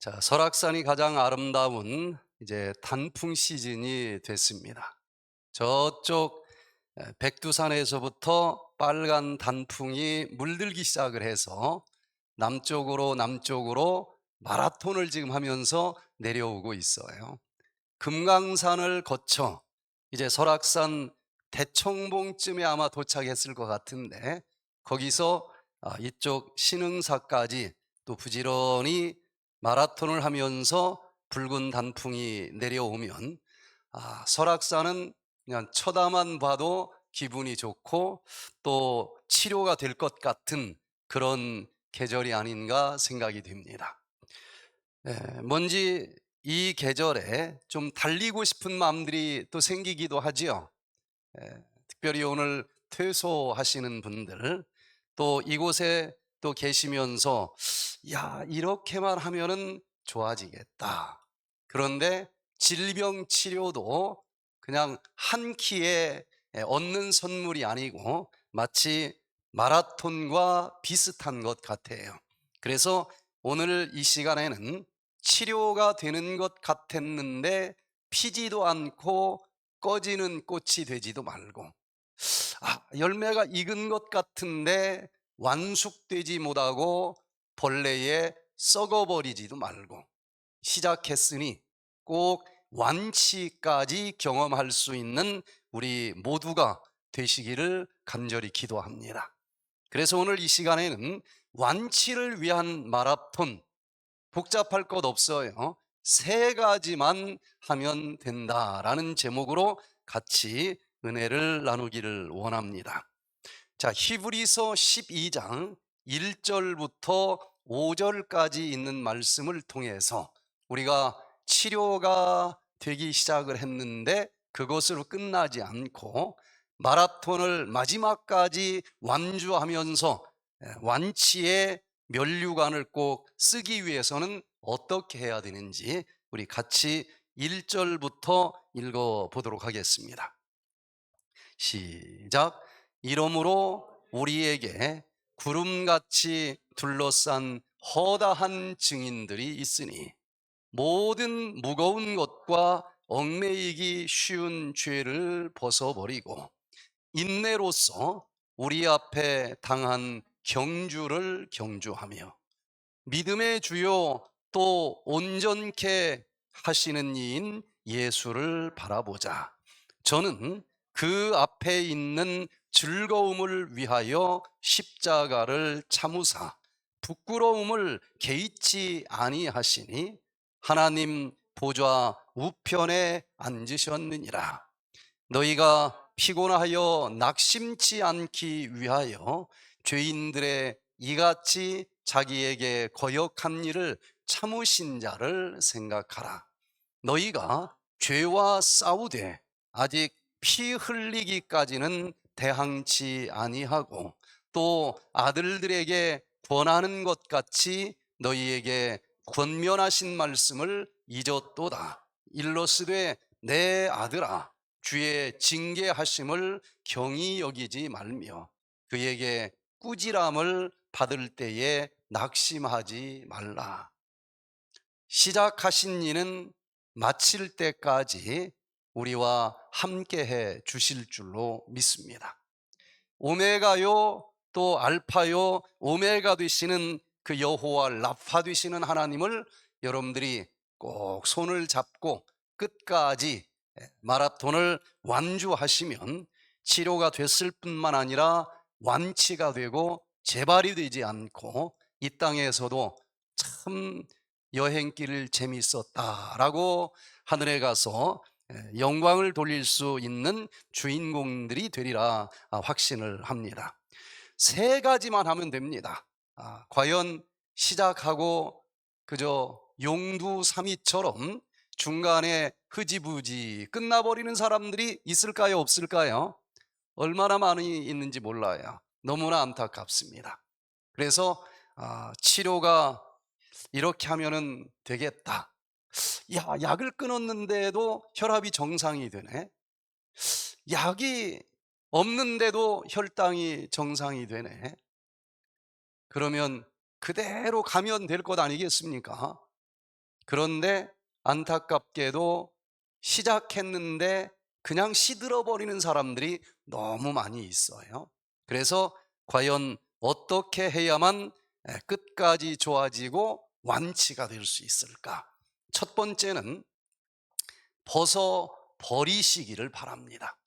자, 설악산이 가장 아름다운 이제 단풍 시즌이 됐습니다. 저쪽 백두산에서부터 빨간 단풍이 물들기 시작을 해서 남쪽으로 마라톤을 지금 하면서 내려오고 있어요. 금강산을 거쳐 이제 설악산 대청봉쯤에 아마 도착했을 것 같은데, 거기서 이쪽 신흥사까지 또 부지런히 마라톤을 하면서 붉은 단풍이 내려오면, 설악산은 그냥 쳐다만 봐도 기분이 좋고 또 치료가 될 것 같은 그런 계절이 아닌가 생각이 됩니다. 뭔지 이 계절에 좀 달리고 싶은 마음들이 또 생기기도 하지요. 특별히 오늘 퇴소하시는 분들, 또 이곳에 또 계시면서 야, 이렇게만 하면은 좋아지겠다. 그런데 질병 치료도 그냥 한 키에 얻는 선물이 아니고 마치 마라톤과 비슷한 것 같아요. 그래서 오늘 이 시간에는 치료가 되는 것 같았는데 피지도 않고 꺼지는 꽃이 되지도 말고, 열매가 익은 것 같은데 완숙되지 못하고 벌레에 썩어버리지도 말고, 시작했으니 꼭 완치까지 경험할 수 있는 우리 모두가 되시기를 간절히 기도합니다. 그래서 오늘 이 시간에는 완치를 위한 마라톤, 복잡할 것 없어요. 세 가지만 하면 된다라는 제목으로 같이 은혜를 나누기를 원합니다. 자, 히브리서 12장 1절부터 5절까지 있는 말씀을 통해서 우리가 치료가 되기 시작을 했는데 그것으로 끝나지 않고 마라톤을 마지막까지 완주하면서 완치의 면류관을 꼭 쓰기 위해서는 어떻게 해야 되는지 우리 같이 1절부터 읽어보도록 하겠습니다. 시작. 이러므로 우리에게 구름같이 둘러싼 허다한 증인들이 있으니 모든 무거운 것과 얽매이기 쉬운 죄를 벗어버리고 인내로써 우리 앞에 당한 경주를 경주하며 믿음의 주요 또 온전케 하시는 이인 예수를 바라보자. 저는 그 앞에 있는 즐거움을 위하여 십자가를 참으사 부끄러움을 개의치 아니하시니 하나님 보좌 우편에 앉으셨느니라. 너희가 피곤하여 낙심치 않기 위하여 죄인들의 이같이 자기에게 거역한 일을 참으신 자를 생각하라. 너희가 죄와 싸우되 아직 피 흘리기까지는 대항치 아니하고 또 아들들에게 권하는 것 같이 너희에게 권면하신 말씀을 잊었도다. 일러스되 내 아들아, 주의 징계하심을 경히 여기지 말며 그에게 꾸지람을 받을 때에 낙심하지 말라. 시작하신 이는 마칠 때까지 우리와 함께해 주실 줄로 믿습니다. 오메가요 또 알파요 오메가 되시는 그 여호와 라파 되시는 하나님을 여러분들이 꼭 손을 잡고 끝까지 마라톤을 완주하시면 치료가 됐을 뿐만 아니라 완치가 되고 재발이 되지 않고 이 땅에서도 참 여행길 재밌었다라고 하늘에 가서 영광을 돌릴 수 있는 주인공들이 되리라 확신을 합니다. 세 가지만 하면 됩니다. 과연 시작하고 그저 용두사미처럼 중간에 흐지부지 끝나버리는 사람들이 있을까요, 없을까요? 얼마나 많이 있는지 몰라요. 너무나 안타깝습니다. 그래서 치료가 이렇게 하면은 되겠다. 야, 약을 끊었는데도 혈압이 정상이 되네. 약이 없는데도 혈당이 정상이 되네. 그러면 그대로 가면 될 것 아니겠습니까? 그런데 안타깝게도 시작했는데 그냥 시들어 버리는 사람들이 너무 많이 있어요. 그래서 과연 어떻게 해야만 끝까지 좋아지고 완치가 될 수 있을까? 첫 번째는 벗어 버리시기를 바랍니다.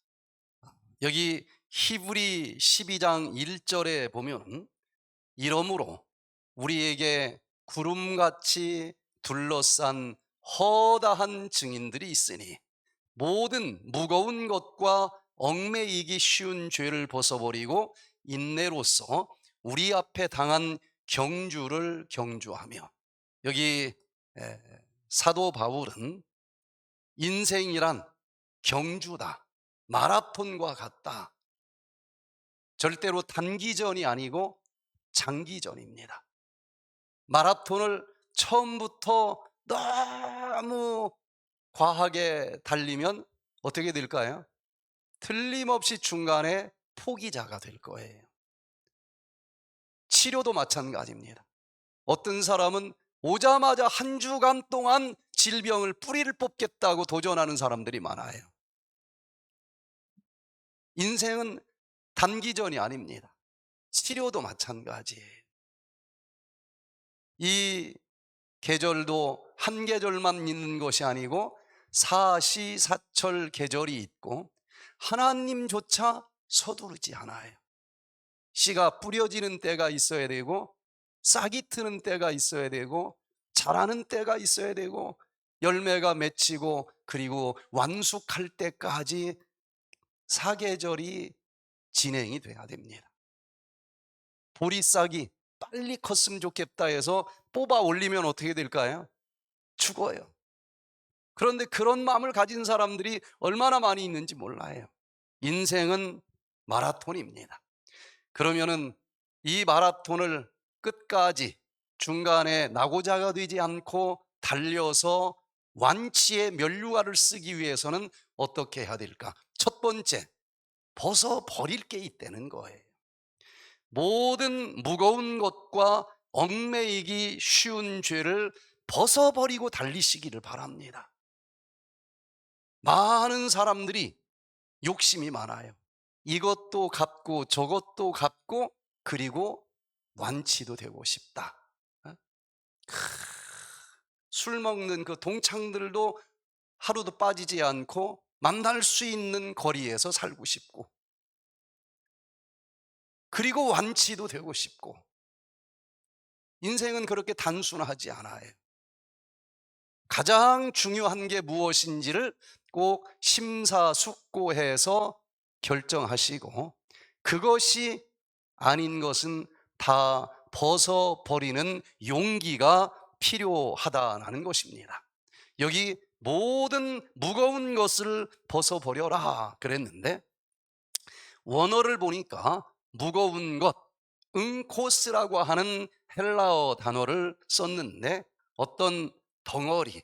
여기 히브리 12장 1절에 보면, 이러므로 우리에게 구름같이 둘러싼 허다한 증인들이 있으니 모든 무거운 것과 얽매이기 쉬운 죄를 벗어버리고 인내로써 우리 앞에 당한 경주를 경주하며. 여기 사도 바울은 인생이란 경주다, 마라톤과 같다, 절대로 단기전이 아니고 장기전입니다. 마라톤을 처음부터 너무 과하게 달리면 어떻게 될까요? 틀림없이 중간에 포기자가 될 거예요. 치료도 마찬가지입니다. 어떤 사람은 오자마자 한 주간 동안 질병을 뿌리를 뽑겠다고 도전하는 사람들이 많아요. 인생은 단기전이 아닙니다. 치료도 마찬가지예요. 이 계절도 한 계절만 있는 것이 아니고 사시사철 계절이 있고 하나님조차 서두르지 않아요. 씨가 뿌려지는 때가 있어야 되고 싹이 트는 때가 있어야 되고 자라는 때가 있어야 되고 열매가 맺히고 그리고 완숙할 때까지 사계절이 진행이 돼야 됩니다. 보리싹이 빨리 컸으면 좋겠다 해서 뽑아 올리면 어떻게 될까요? 죽어요. 그런데 그런 마음을 가진 사람들이 얼마나 많이 있는지 몰라요. 인생은 마라톤입니다. 그러면은 이 마라톤을 끝까지 중간에 낙오자가 되지 않고 달려서 완치의 면류관을 쓰기 위해서는 어떻게 해야 될까? 첫 번째, 벗어버릴 게 있다는 거예요. 모든 무거운 것과 얽매이기 쉬운 죄를 벗어버리고 달리시기를 바랍니다. 많은 사람들이 욕심이 많아요. 이것도 갚고 저것도 갚고 그리고 완치도 되고 싶다. 어? 술 먹는 그 동창들도 하루도 빠지지 않고 만날 수 있는 거리에서 살고 싶고 그리고 완치도 되고 싶고. 인생은 그렇게 단순하지 않아요. 가장 중요한 게 무엇인지를 꼭 심사숙고해서 결정하시고 그것이 아닌 것은 다 벗어버리는 용기가 필요하다는 것입니다. 여기 모든 무거운 것을 벗어버려라 그랬는데 원어를 보니까 무거운 것, 응코스라고 하는 헬라어 단어를 썼는데 어떤 덩어리,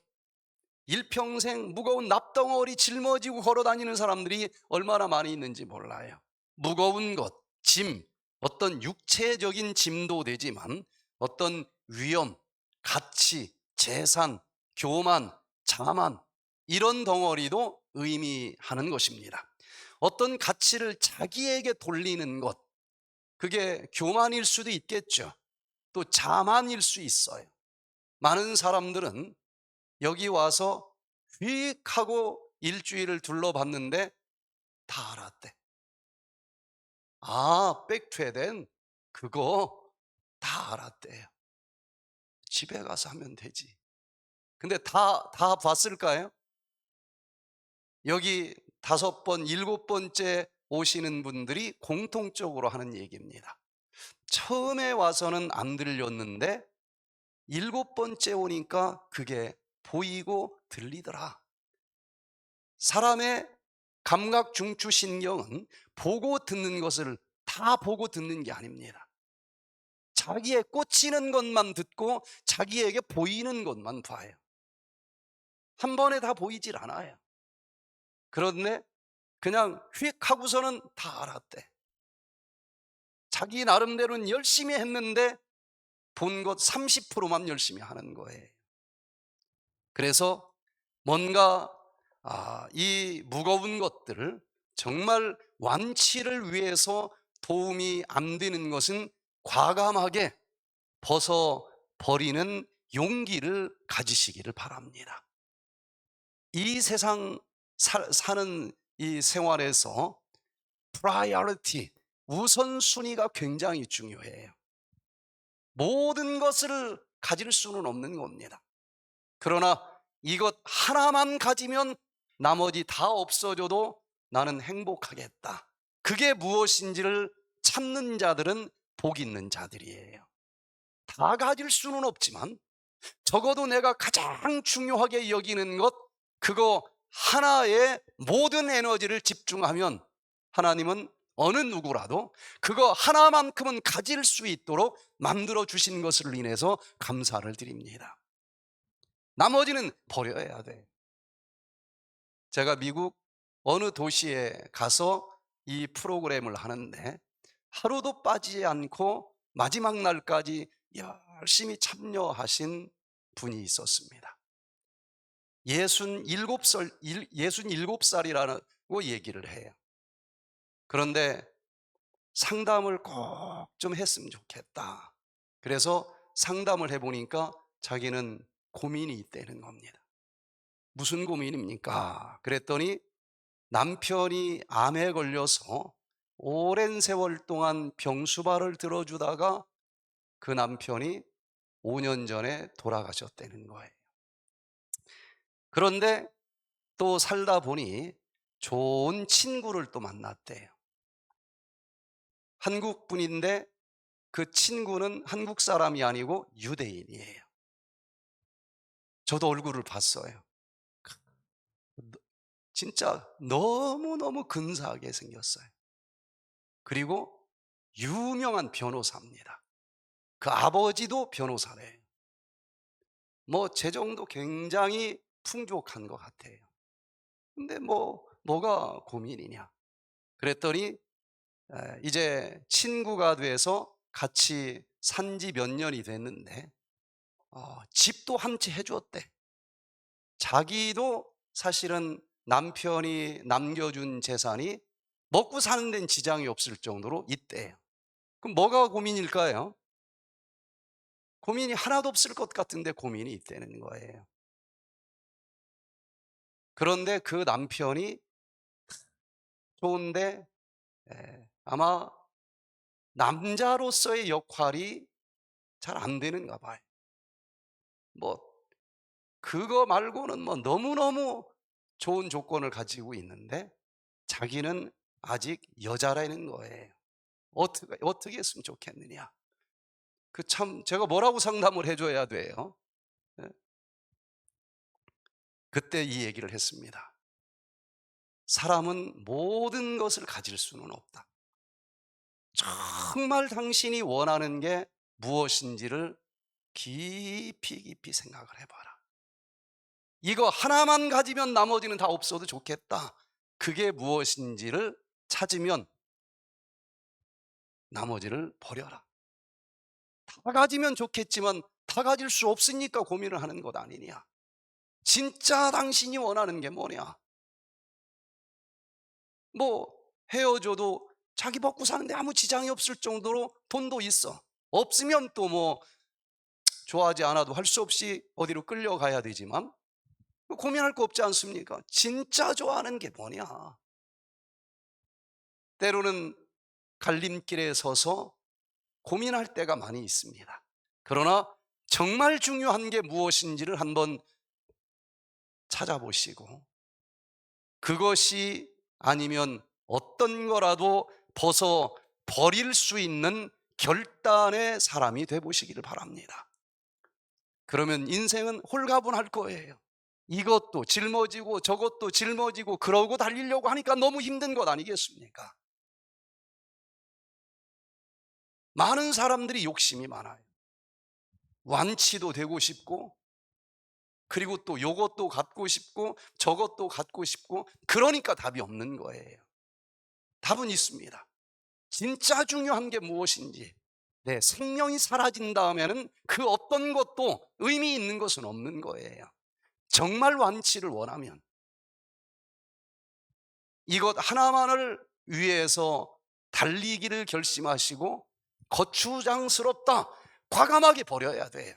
일평생 무거운 납덩어리 짊어지고 걸어다니는 사람들이 얼마나 많이 있는지 몰라요. 무거운 것, 짐, 어떤 육체적인 짐도 되지만 어떤 위험, 가치, 재산, 교만, 자만, 이런 덩어리도 의미하는 것입니다. 어떤 가치를 자기에게 돌리는 것, 그게 교만일 수도 있겠죠. 또 자만일 수 있어요. 많은 사람들은 여기 와서 휙 하고 일주일을 둘러봤는데 다 알았대. 아, 백투에덴 그거 다 알았대요. 집에 가서 하면 되지. 근데 다 봤을까요? 여기 5번, 7번째 오시는 분들이 공통적으로 하는 얘기입니다. 처음에 와서는 안 들렸는데 7번째 오니까 그게 보이고 들리더라. 사람의 감각 중추 신경은 보고 듣는 것을 다 보고 듣는 게 아닙니다. 자기의 꽂히는 것만 듣고 자기에게 보이는 것만 봐요. 한 번에 다 보이질 않아요. 그런데 그냥 휙 하고서는 다 알았대. 자기 나름대로는 열심히 했는데 본 것 30%만 열심히 하는 거예요. 그래서 뭔가 이 무거운 것들을 정말 완치를 위해서 도움이 안 되는 것은 과감하게 벗어버리는 용기를 가지시기를 바랍니다. 이 세상 사는 이 생활에서 priority, 우선순위가 굉장히 중요해요. 모든 것을 가질 수는 없는 겁니다. 그러나 이것 하나만 가지면 나머지 다 없어져도 나는 행복하겠다. 그게 무엇인지를 찾는 자들은 복 있는 자들이에요. 다 가질 수는 없지만 적어도 내가 가장 중요하게 여기는 것, 그거 하나에 모든 에너지를 집중하면 하나님은 어느 누구라도 그거 하나만큼은 가질 수 있도록 만들어 주신 것을 인해서 감사를 드립니다. 나머지는 버려야 돼. 제가 미국 어느 도시에 가서 이 프로그램을 하는데 하루도 빠지지 않고 마지막 날까지 열심히 참여하신 분이 있었습니다. 67살이라고 얘기를 해요. 그런데 상담을 꼭 좀 했으면 좋겠다. 그래서 상담을 해보니까 자기는 고민이 있다는 겁니다. 무슨 고민입니까? 그랬더니 남편이 암에 걸려서 오랜 세월 동안 병수발을 들어주다가 그 남편이 5년 전에 돌아가셨다는 거예요. 그런데 또 살다 보니 좋은 친구를 또 만났대요. 한국 분인데 그 친구는 한국 사람이 아니고 유대인이에요. 저도 얼굴을 봤어요. 진짜 너무너무 근사하게 생겼어요. 그리고 유명한 변호사입니다. 그 아버지도 변호사래요. 뭐 재정도 굉장히 풍족한 것 같아요. 근데 뭐가 고민이냐? 그랬더니 이제 친구가 돼서 같이 산 지 몇 년이 됐는데 집도 한 채 해줬대. 자기도 사실은 남편이 남겨준 재산이 먹고 사는 데는 지장이 없을 정도로 있대요. 그럼 뭐가 고민일까요? 고민이 하나도 없을 것 같은데 고민이 있다는 거예요. 그런데 그 남편이 좋은데 아마 남자로서의 역할이 잘 안 되는가 봐요. 뭐 그거 말고는 너무너무 좋은 조건을 가지고 있는데 자기는 아직 여자라는 거예요. 어떻게 했으면 좋겠느냐. 제가 뭐라고 상담을 해줘야 돼요. 예? 그때 이 얘기를 했습니다. 사람은 모든 것을 가질 수는 없다. 정말 당신이 원하는 게 무엇인지를 깊이 깊이 생각을 해봐라. 이거 하나만 가지면 나머지는 다 없어도 좋겠다. 그게 무엇인지를 찾으면 나머지를 버려라. 다 가지면 좋겠지만 다 가질 수 없으니까 고민을 하는 것 아니냐. 진짜 당신이 원하는 게 뭐냐. 헤어져도 자기 먹고 사는데 아무 지장이 없을 정도로 돈도 있어. 없으면 또 좋아하지 않아도 할 수 없이 어디로 끌려가야 되지만 고민할 거 없지 않습니까? 진짜 좋아하는 게 뭐냐. 때로는 갈림길에 서서 고민할 때가 많이 있습니다. 그러나 정말 중요한 게 무엇인지를 한번 찾아보시고 그것이 아니면 어떤 거라도 벗어 버릴 수 있는 결단의 사람이 돼 보시기를 바랍니다. 그러면 인생은 홀가분할 거예요. 이것도 짊어지고 저것도 짊어지고 그러고 달리려고 하니까 너무 힘든 것 아니겠습니까? 많은 사람들이 욕심이 많아요. 완치도 되고 싶고 그리고 또 요것도 갖고 싶고 저것도 갖고 싶고 그러니까 답이 없는 거예요. 답은 있습니다. 진짜 중요한 게 무엇인지 내 생명이 사라진 다음에는 그 어떤 것도 의미 있는 것은 없는 거예요. 정말 완치를 원하면 이것 하나만을 위해서 달리기를 결심하시고 거추장스럽다, 과감하게 버려야 돼요.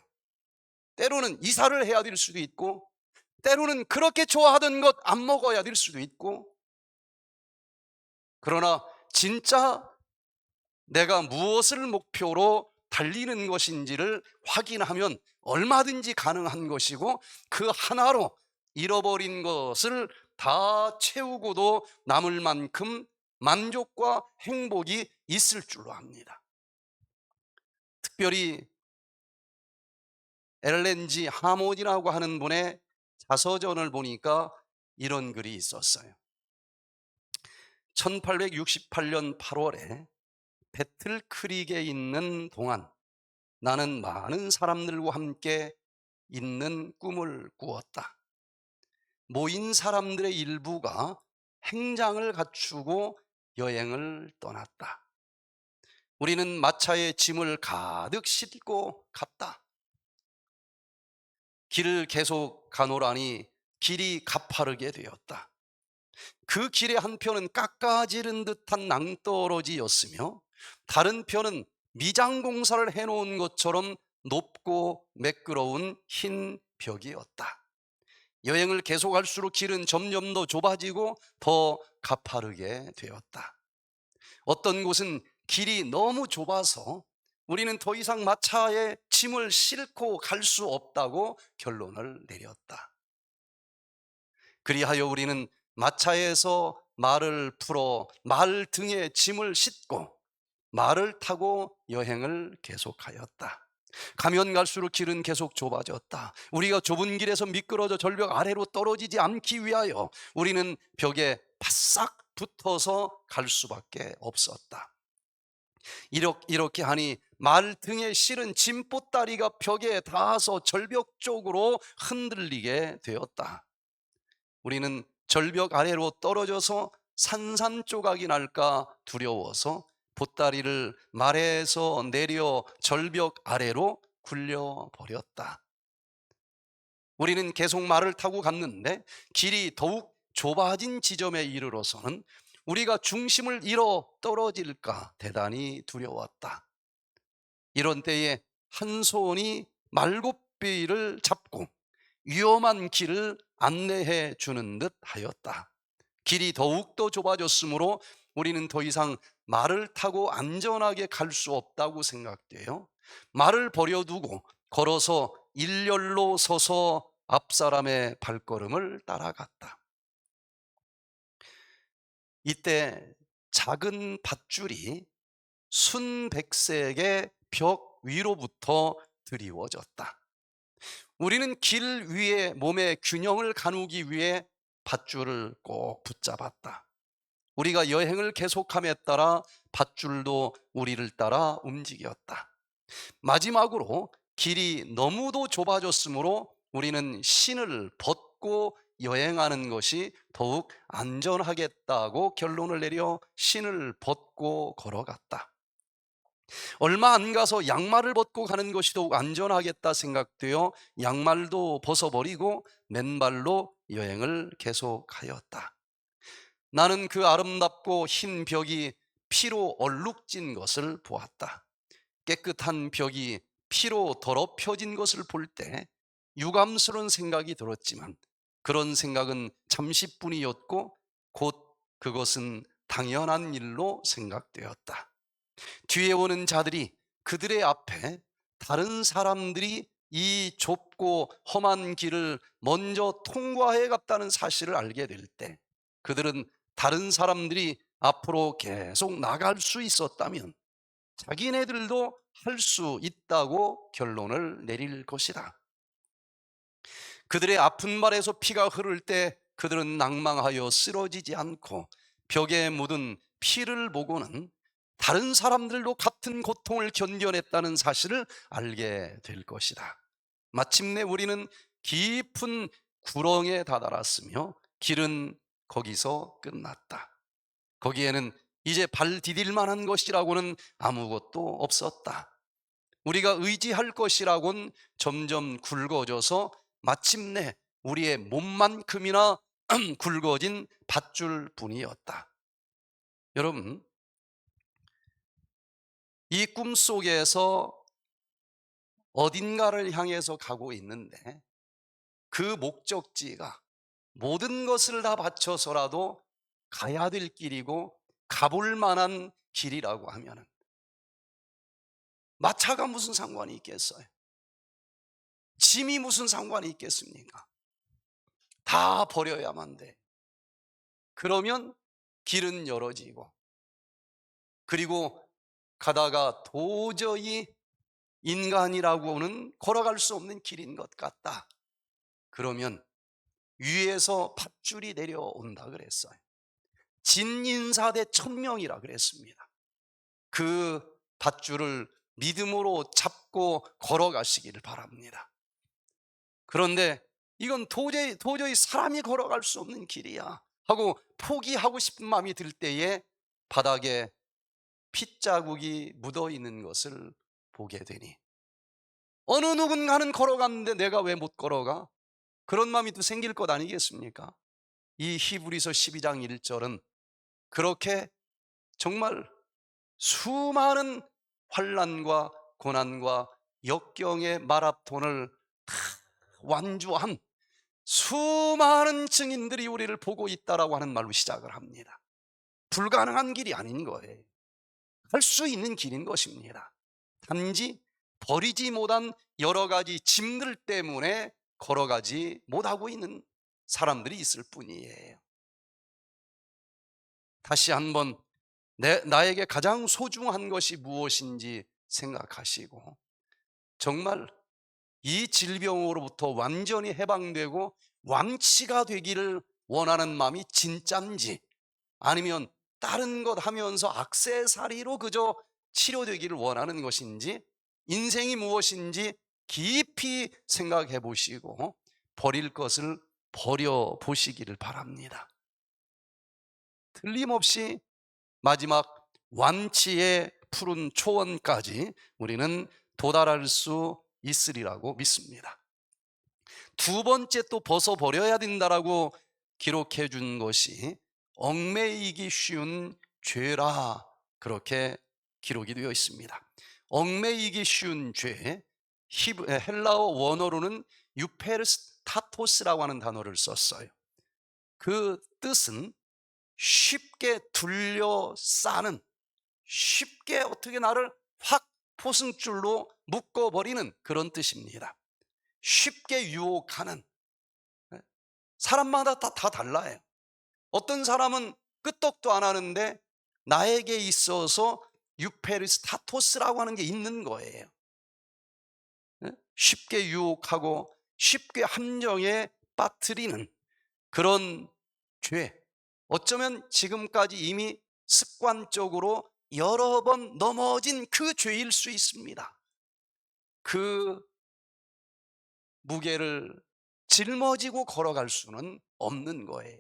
때로는 이사를 해야 될 수도 있고, 때로는 그렇게 좋아하던 것 안 먹어야 될 수도 있고, 그러나 진짜 내가 무엇을 목표로 달리는 것인지를 확인하면 얼마든지 가능한 것이고, 그 하나로 잃어버린 것을 다 채우고도 남을 만큼 만족과 행복이 있을 줄로 압니다. 특별히 엘렌지 하몬이라고 하는 분의 자서전을 보니까 이런 글이 있었어요. 1868년 8월에 배틀 크릭에 있는 동안 나는 많은 사람들과 함께 있는 꿈을 꾸었다. 모인 사람들의 일부가 행장을 갖추고 여행을 떠났다. 우리는 마차에 짐을 가득 싣고 갔다. 길을 계속 가노라니 길이 가파르게 되었다. 그 길의 한 편은 깎아지른 듯한 낭떠러지였으며 다른 편은 미장 공사를 해놓은 것처럼 높고 매끄러운 흰 벽이었다. 여행을 계속할수록 길은 점점 더 좁아지고 더 가파르게 되었다. 어떤 곳은 길이 너무 좁아서 우리는 더 이상 마차에 짐을 싣고 갈 수 없다고 결론을 내렸다. 그리하여 우리는 마차에서 말을 풀어 말 등에 짐을 싣고 말을 타고 여행을 계속하였다. 가면 갈수록 길은 계속 좁아졌다. 우리가 좁은 길에서 미끄러져 절벽 아래로 떨어지지 않기 위하여 우리는 벽에 바싹 붙어서 갈 수밖에 없었다. 이렇게 하니 말 등에 실은 짐보따리가 벽에 닿아서 절벽 쪽으로 흔들리게 되었다. 우리는 절벽 아래로 떨어져서 산산조각이 날까 두려워서 보따리를 말에서 내려 절벽 아래로 굴려버렸다. 우리는 계속 말을 타고 갔는데 길이 더욱 좁아진 지점에 이르러서는 우리가 중심을 잃어 떨어질까 대단히 두려웠다. 이런 때에 한 손이 말굽비를 잡고 위험한 길을 안내해 주는 듯 하였다. 길이 더욱더 좁아졌으므로 우리는 더 이상 말을 타고 안전하게 갈 수 없다고 생각되어 말을 버려두고 걸어서 일렬로 서서 앞사람의 발걸음을 따라갔다. 이때 작은 밧줄이 순백색의 벽 위로부터 드리워졌다. 우리는 길 위에 몸의 균형을 가누기 위해 밧줄을 꼭 붙잡았다. 우리가 여행을 계속함에 따라 밧줄도 우리를 따라 움직였다. 마지막으로 길이 너무도 좁아졌으므로 우리는 신을 벗고 여행하는 것이 더욱 안전하겠다고 결론을 내려 신을 벗고 걸어갔다. 얼마 안 가서 양말을 벗고 가는 것이 더욱 안전하겠다 생각되어 양말도 벗어버리고 맨발로 여행을 계속하였다. 나는 그 아름답고 흰 벽이 피로 얼룩진 것을 보았다. 깨끗한 벽이 피로 더럽혀진 것을 볼 때 유감스러운 생각이 들었지만 그런 생각은 잠시뿐이었고 곧 그것은 당연한 일로 생각되었다. 뒤에 오는 자들이 그들의 앞에 다른 사람들이 이 좁고 험한 길을 먼저 통과해 갔다는 사실을 알게 될 때 그들은 다른 사람들이 앞으로 계속 나갈 수 있었다면 자기네들도 할 수 있다고 결론을 내릴 것이다. 그들의 아픈 발에서 피가 흐를 때 그들은 낭망하여 쓰러지지 않고 벽에 묻은 피를 보고는 다른 사람들도 같은 고통을 견뎌냈다는 사실을 알게 될 것이다. 마침내 우리는 깊은 구렁에 다다랐으며 길은 거기서 끝났다. 거기에는 이제 발 디딜 만한 것이라고는 아무것도 없었다. 우리가 의지할 것이라고는 점점 굵어져서 마침내 우리의 몸만큼이나 굵어진 밧줄 뿐이었다. 여러분, 이 꿈속에서 어딘가를 향해서 가고 있는데 그 목적지가 모든 것을 다 바쳐서라도 가야 될 길이고 가볼 만한 길이라고 하면은 마차가 무슨 상관이 있겠어요? 짐이 무슨 상관이 있겠습니까? 다 버려야만 돼. 그러면 길은 열어지고, 그리고 가다가 도저히 인간이라고는 걸어갈 수 없는 길인 것 같다. 그러면 위에서 밧줄이 내려온다 그랬어요. 진인사대 천명이라 그랬습니다. 그 밧줄을 믿음으로 잡고 걸어가시기를 바랍니다. 그런데 이건 도저히 사람이 걸어갈 수 없는 길이야 하고 포기하고 싶은 마음이 들 때에 바닥에 핏자국이 묻어 있는 것을 보게 되니 어느 누군가는 걸어갔는데 내가 왜 못 걸어가? 그런 마음이 또 생길 것 아니겠습니까? 이 히브리서 12장 1절은 그렇게 정말 수많은 환난과 고난과 역경의 마라톤을 다 완주한 수많은 증인들이 우리를 보고 있다라고 하는 말로 시작을 합니다. 불가능한 길이 아닌 거예요. 할 수 있는 길인 것입니다. 단지 버리지 못한 여러 가지 짐들 때문에 걸어가지 못하고 있는 사람들이 있을 뿐이에요. 다시 한번 나에게 가장 소중한 것이 무엇인지 생각하시고 정말 이 질병으로부터 완전히 해방되고 완치가 되기를 원하는 마음이 진짠지, 아니면 다른 것 하면서 액세서리로 그저 치료되기를 원하는 것인지, 인생이 무엇인지 깊이 생각해 보시고 버릴 것을 버려 보시기를 바랍니다. 틀림없이 마지막 완치의 푸른 초원까지 우리는 도달할 수 있으리라고 믿습니다. 두 번째 또 벗어버려야 된다라고 기록해 준 것이 얽매이기 쉬운 죄라, 그렇게 기록이 되어 있습니다. 얽매이기 쉬운 죄, 헬라어 원어로는 유페르스타토스라고 하는 단어를 썼어요. 그 뜻은 쉽게 둘러싸는, 쉽게 어떻게 나를 확 포승줄로 묶어버리는 그런 뜻입니다. 쉽게 유혹하는. 사람마다 다 달라요. 어떤 사람은 끄떡도 안 하는데 나에게 있어서 유페리스타토스라고 하는 게 있는 거예요. 쉽게 유혹하고 쉽게 함정에 빠뜨리는 그런 죄, 어쩌면 지금까지 이미 습관적으로 여러 번 넘어진 그 죄일 수 있습니다. 그 무게를 짊어지고 걸어갈 수는 없는 거예요.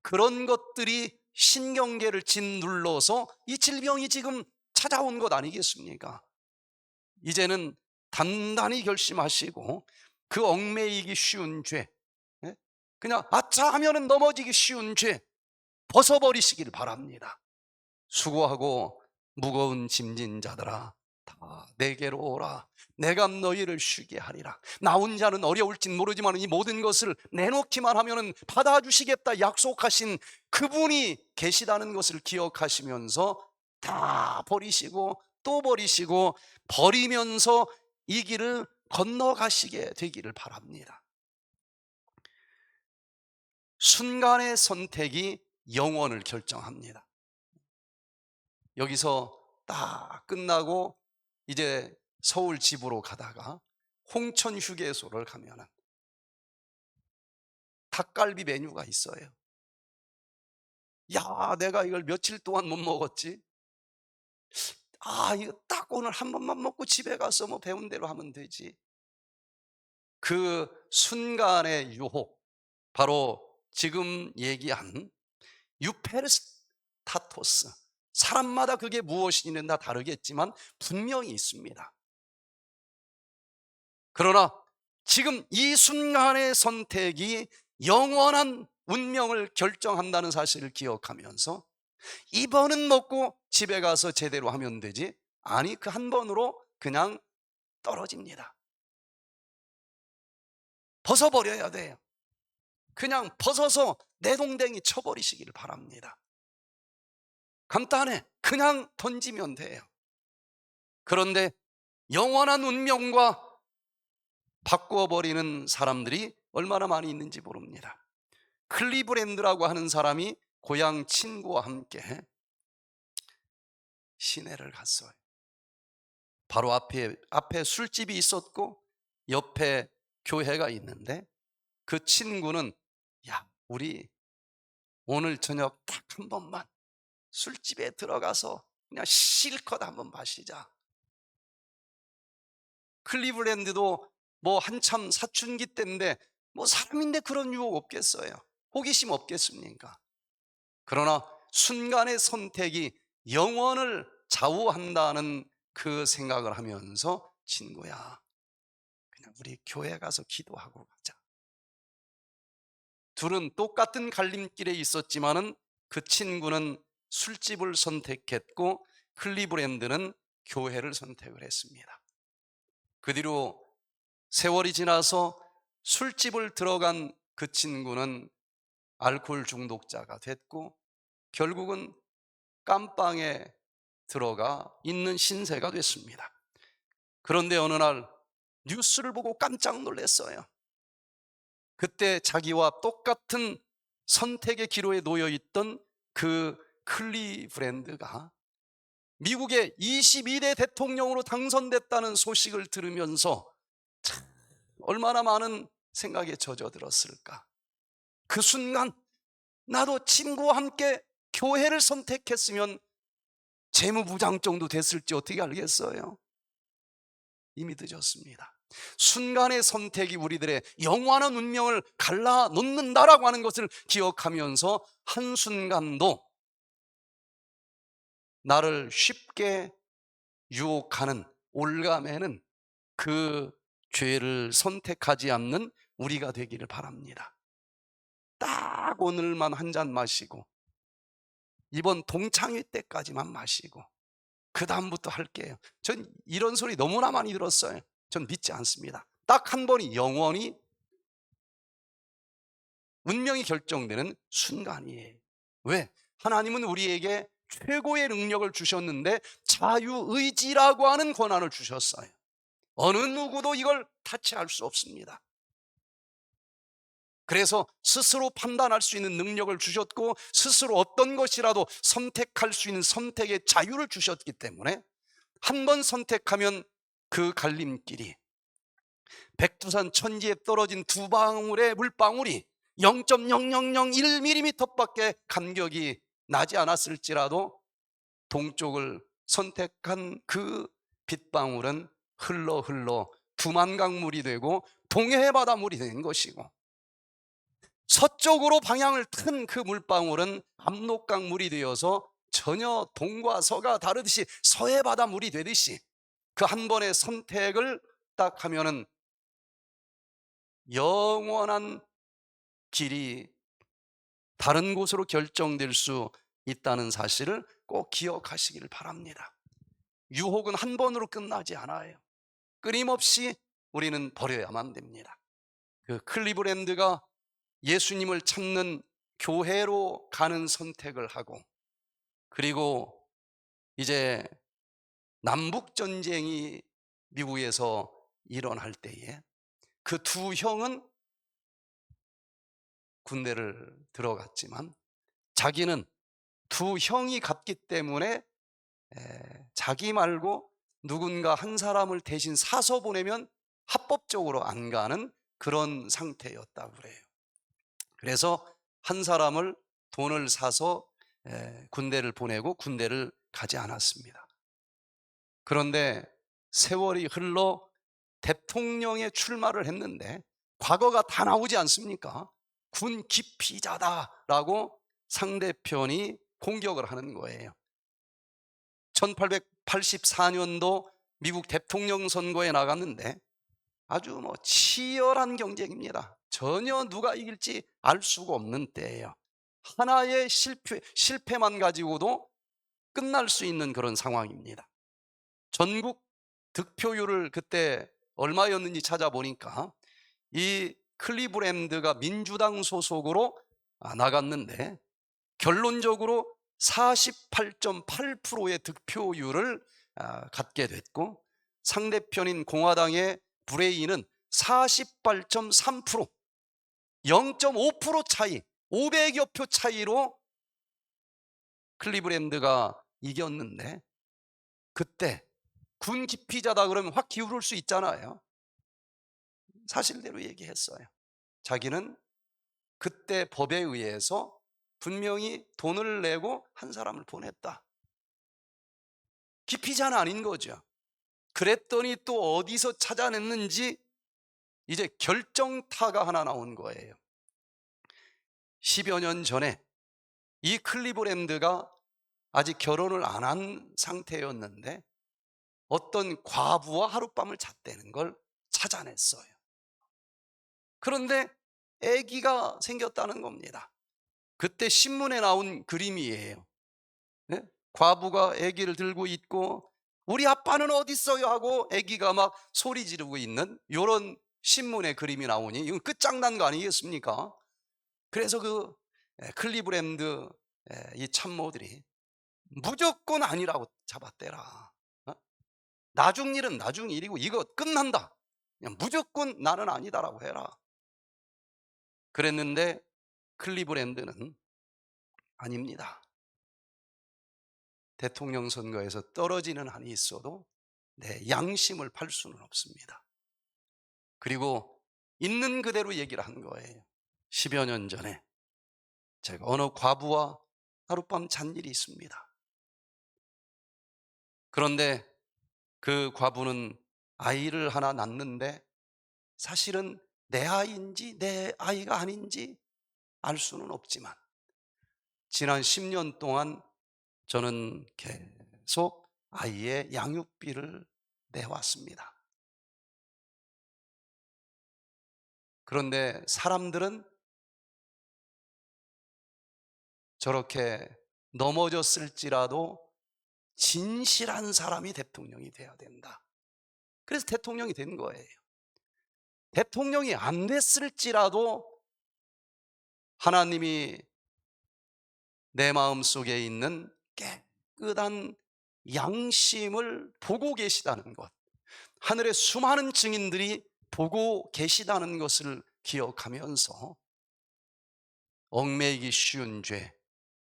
그런 것들이 신경계를 짓눌러서 이 질병이 지금 찾아온 것 아니겠습니까? 이제는 단단히 결심하시고 그 얽매이기 쉬운 죄, 그냥 아차 하면은 넘어지기 쉬운 죄 벗어버리시길 바랍니다. 수고하고 무거운 짐진 자들아 다 내게로 오라. 내가 너희를 쉬게 하리라. 나 혼자는 어려울진 모르지만 이 모든 것을 내놓기만 하면 받아주시겠다 약속하신 그분이 계시다는 것을 기억하시면서 다 버리시고 또 버리시고 버리면서 이 길을 건너가시게 되기를 바랍니다. 순간의 선택이 영원을 결정합니다. 여기서 딱 끝나고 이제 서울 집으로 가다가 홍천 휴게소를 가면은 닭갈비 메뉴가 있어요. 야, 내가 이걸 며칠 동안 못 먹었지? 이거 딱 오늘 한 번만 먹고 집에 가서 뭐 배운 대로 하면 되지. 그 순간의 유혹, 바로 지금 얘기한 유페르스타토스. 사람마다 그게 무엇이냐는 다 다르겠지만 분명히 있습니다. 그러나 지금 이 순간의 선택이 영원한 운명을 결정한다는 사실을 기억하면서 이번은 먹고 집에 가서 제대로 하면 되지, 아니 그 한 번으로 그냥 떨어집니다. 벗어버려야 돼요. 그냥 벗어서 내동댕이 쳐버리시기를 바랍니다. 간단해. 그냥 던지면 돼요. 그런데 영원한 운명과 바꾸어버리는 사람들이 얼마나 많이 있는지 모릅니다. 클리브랜드라고 하는 사람이 고향 친구와 함께 시내를 갔어요. 바로 앞에 술집이 있었고 옆에 교회가 있는데, 그 친구는 야, 우리 오늘 저녁 딱 한 번만 술집에 들어가서 그냥 실컷 한번 마시자. 클리블랜드도 뭐 한참 사춘기 때인데 뭐 사람인데 그런 유혹 없겠어요? 호기심 없겠습니까? 그러나 순간의 선택이 영원을 좌우한다는 그 생각을 하면서, 친구야, 그냥 우리 교회 가서 기도하고 가자. 둘은 똑같은 갈림길에 있었지만은 그 친구는 술집을 선택했고 클리브랜드는 교회를 선택을 했습니다. 그 뒤로 세월이 지나서 술집을 들어간 그 친구는 알코올 중독자가 됐고 결국은 깜빵에 들어가 있는 신세가 됐습니다. 그런데 어느 날 뉴스를 보고 깜짝 놀랐어요. 그때 자기와 똑같은 선택의 기로에 놓여 있던 그 클리브랜드가 미국의 22대 대통령으로 당선됐다는 소식을 들으면서 참 얼마나 많은 생각에 젖어들었을까. 그 순간 나도 친구와 함께 교회를 선택했으면 재무부장 정도 됐을지 어떻게 알겠어요? 이미 늦었습니다. 순간의 선택이 우리들의 영원한 운명을 갈라놓는다라고 하는 것을 기억하면서 한순간도 나를 쉽게 유혹하는 올가매는 그 죄를 선택하지 않는 우리가 되기를 바랍니다. 딱 오늘만 한 잔 마시고 이번 동창회 때까지만 마시고 그 다음부터 할게요. 전 이런 소리 너무나 많이 들었어요. 전 믿지 않습니다. 딱 한 번이 영원히 운명이 결정되는 순간이에요. 왜? 하나님은 우리에게 최고의 능력을 주셨는데 자유의지라고 하는 권한을 주셨어요. 어느 누구도 이걸 타치할 수 없습니다. 그래서 스스로 판단할 수 있는 능력을 주셨고 스스로 어떤 것이라도 선택할 수 있는 선택의 자유를 주셨기 때문에 한 번 선택하면 그 갈림길이 백두산 천지에 떨어진 두 방울의 물방울이 0.0001mm 간격이 나지 않았을지라도 동쪽을 선택한 그 빗방울은 흘러 두만강물이 되고 동해 바다물이 된 것이고, 서쪽으로 방향을 튼 그 물방울은 압록강물이 되어서 전혀 동과 서가 다르듯이 서해 바다물이 되듯이 그 한 번의 선택을 딱 하면은 영원한 길이 다른 곳으로 결정될 수 있다는 사실을 꼭 기억하시기를 바랍니다. 유혹은 한 번으로 끝나지 않아요. 끊임없이 우리는 버려야만 됩니다. 그 클리브랜드가 예수님을 찾는 교회로 가는 선택을 하고, 그리고 이제 남북전쟁이 미국에서 일어날 때에 그 두 형은 군대를 들어갔지만 자기는 두 형이 갔기 때문에 자기 말고 누군가 한 사람을 대신 사서 보내면 합법적으로 안 가는 그런 상태였다고 그래요. 그래서 한 사람을 돈을 사서 군대를 보내고 군대를 가지 않았습니다. 그런데 세월이 흘러 대통령에 출마를 했는데 과거가 다 나오지 않습니까? 군 기피자다라고 상대편이 공격을 하는 거예요. 1884년도 미국 대통령 선거에 나갔는데 아주 치열한 경쟁입니다. 전혀 누가 이길지 알 수가 없는 때예요. 하나의 실패만 가지고도 끝날 수 있는 그런 상황입니다. 전국 득표율을 그때 얼마였는지 찾아보니까 이 클리브랜드가 민주당 소속으로 나갔는데 결론적으로 48.8%의 득표율을 갖게 됐고, 상대편인 공화당의 브레이는 48.3%, 0.5% 차이, 500여 표 차이로 클리브랜드가 이겼는데, 그때 군 기피자다 그러면 확 기울을 수 있잖아요. 사실대로 얘기했어요. 자기는 그때 법에 의해서 분명히 돈을 내고 한 사람을 보냈다. 기피자는 아닌 거죠. 그랬더니 또 어디서 찾아냈는지 이제 결정타가 하나 나온 거예요. 10여 년 전에 이 클리브랜드가 아직 결혼을 안 한 상태였는데 어떤 과부와 하룻밤을 잤다는 걸 찾아냈어요. 그런데 아기가 생겼다는 겁니다. 그때 신문에 나온 그림이에요. 네? 과부가 아기를 들고 있고 우리 아빠는 어디 있어요 하고 아기가 막 소리 지르고 있는 이런 신문의 그림이 나오니 이건 끝장난 거 아니겠습니까? 그래서 그 클리브랜드 이 참모들이 무조건 아니라고 잡았대라. 어? 나중 일은 나중 일이고 이거 끝난다. 그냥 무조건 나는 아니다라고 해라. 그랬는데 클리브랜드는 아닙니다. 대통령 선거에서 떨어지는 한이 있어도 내 양심을 팔 수는 없습니다. 그리고 있는 그대로 얘기를 한 거예요. 10여 년 전에 제가 어느 과부와 하룻밤 잔 일이 있습니다. 그런데 그 과부는 아이를 하나 낳는데 사실은 내 아이인지 내 아이가 아닌지 알 수는 없지만 지난 10년 동안 저는 계속 아이의 양육비를 내왔습니다. 그런데 사람들은 저렇게 넘어졌을지라도 진실한 사람이 대통령이 돼야 된다. 그래서 대통령이 된 거예요. 대통령이 안 됐을지라도 하나님이 내 마음속에 있는 깨끗한 양심을 보고 계시다는 것, 하늘의 수많은 증인들이 보고 계시다는 것을 기억하면서 얽매이기 쉬운 죄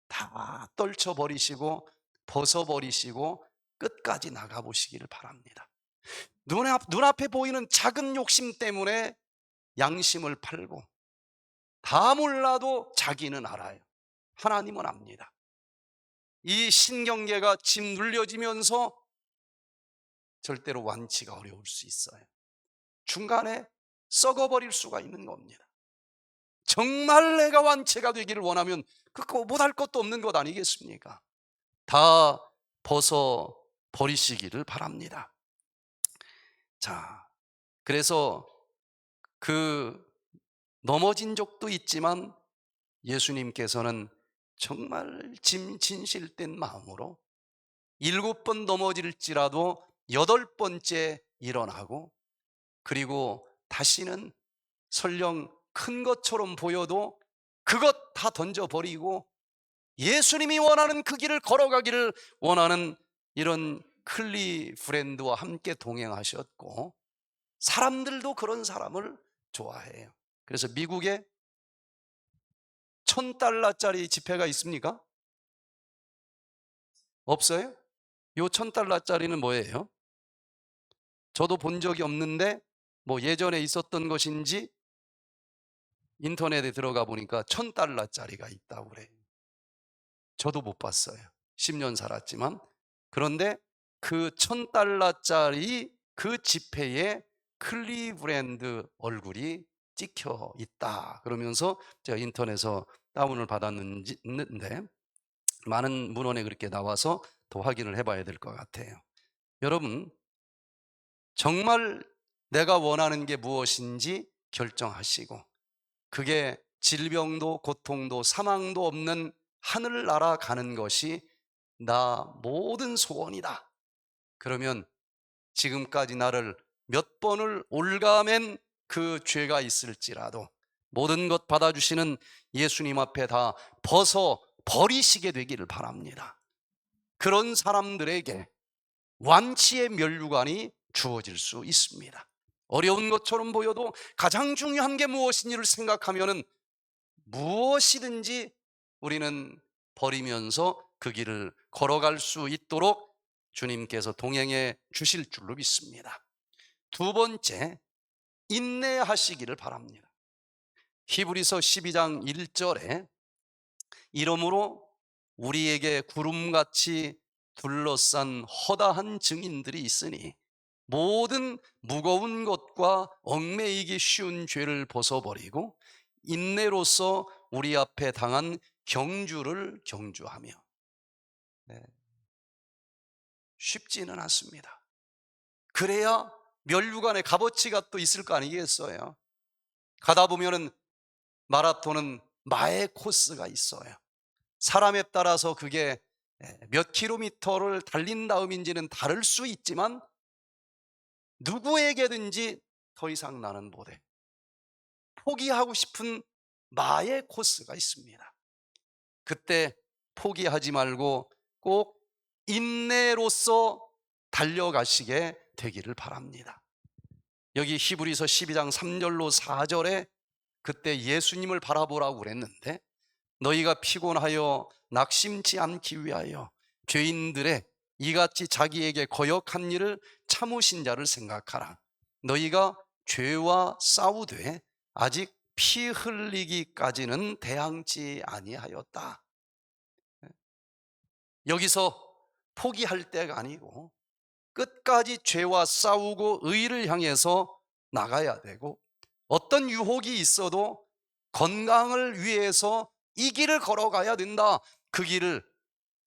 다 떨쳐버리시고 벗어버리시고 끝까지 나가보시기를 바랍니다. 눈앞에 보이는 작은 욕심 때문에 양심을 팔고 다 몰라도 자기는 알아요. 하나님은 압니다. 이 신경계가 짓눌려지면서 절대로 완치가 어려울 수 있어요. 중간에 썩어버릴 수가 있는 겁니다. 정말 내가 완치가 되기를 원하면 그거 못할 것도 없는 것 아니겠습니까? 다 벗어 버리시기를 바랍니다. 자, 그래서 그 넘어진 적도 있지만 예수님께서는 정말 진실된 마음으로 7번 넘어질지라도 8번째 일어나고, 그리고 다시는 설령 큰 것처럼 보여도 그것 다 던져버리고 예수님이 원하는 그 길을 걸어가기를 원하는 이런 클리브랜드와 함께 동행하셨고, 사람들도 그런 사람을 좋아해요. 그래서 미국에 $1,000짜리 지폐가 있습니까? 없어요? 요 $1,000짜리는 뭐예요? 저도 본 적이 없는데 예전에 있었던 것인지 인터넷에 들어가 보니까 $1,000짜리가 있다고 그래요. 저도 못 봤어요. 10년 살았지만. 그런데 그 $1,000짜리 그 지폐에 클리브랜드 얼굴이 찍혀 있다 그러면서 제가 인터넷에서 다운을 받았는데 많은 문헌에 그렇게 나와서 더 확인을 해봐야 될 것 같아요. 여러분, 정말 내가 원하는 게 무엇인지 결정하시고, 그게 질병도 고통도 사망도 없는 하늘나라 가는 것이 나 모든 소원이다. 그러면 지금까지 나를 몇 번을 올가맨 그 죄가 있을지라도 모든 것 받아주시는 예수님 앞에 다 벗어 버리시게 되기를 바랍니다. 그런 사람들에게 완치의 면류관이 주어질 수 있습니다. 어려운 것처럼 보여도 가장 중요한 게 무엇인지를 생각하면 무엇이든지 우리는 버리면서 그 길을 걸어갈 수 있도록 주님께서 동행해 주실 줄로 믿습니다. 두 번째, 인내하시기를 바랍니다. 히브리서 12장 1절에 이러므로 우리에게 구름같이 둘러싼 허다한 증인들이 있으니 모든 무거운 것과 얽매이기 쉬운 죄를 벗어버리고 인내로서 우리 앞에 당한 경주를 경주하며. 네, 쉽지는 않습니다. 그래야 면류관에 값어치가 또 있을 거 아니겠어요? 가다 보면은 마라톤은 마의 코스가 있어요. 사람에 따라서 그게 몇 킬로미터를 달린 다음인지는 다를 수 있지만 누구에게든지 더 이상 나는 못해, 포기하고 싶은 마의 코스가 있습니다. 그때 포기하지 말고 꼭 인내로서 달려가시게 되기를 바랍니다. 여기 히브리서 12장 3절로 4절에 그때 예수님을 바라보라고 그랬는데, 너희가 피곤하여 낙심치 않기 위하여 죄인들의 이같이 자기에게 거역한 일을 참으신 자를 생각하라. 너희가 죄와 싸우되 아직 피 흘리기까지는 대항치 아니하였다. 여기서 포기할 때가 아니고 끝까지 죄와 싸우고 의를 향해서 나가야 되고, 어떤 유혹이 있어도 건강을 위해서 이 길을 걸어가야 된다. 그 길을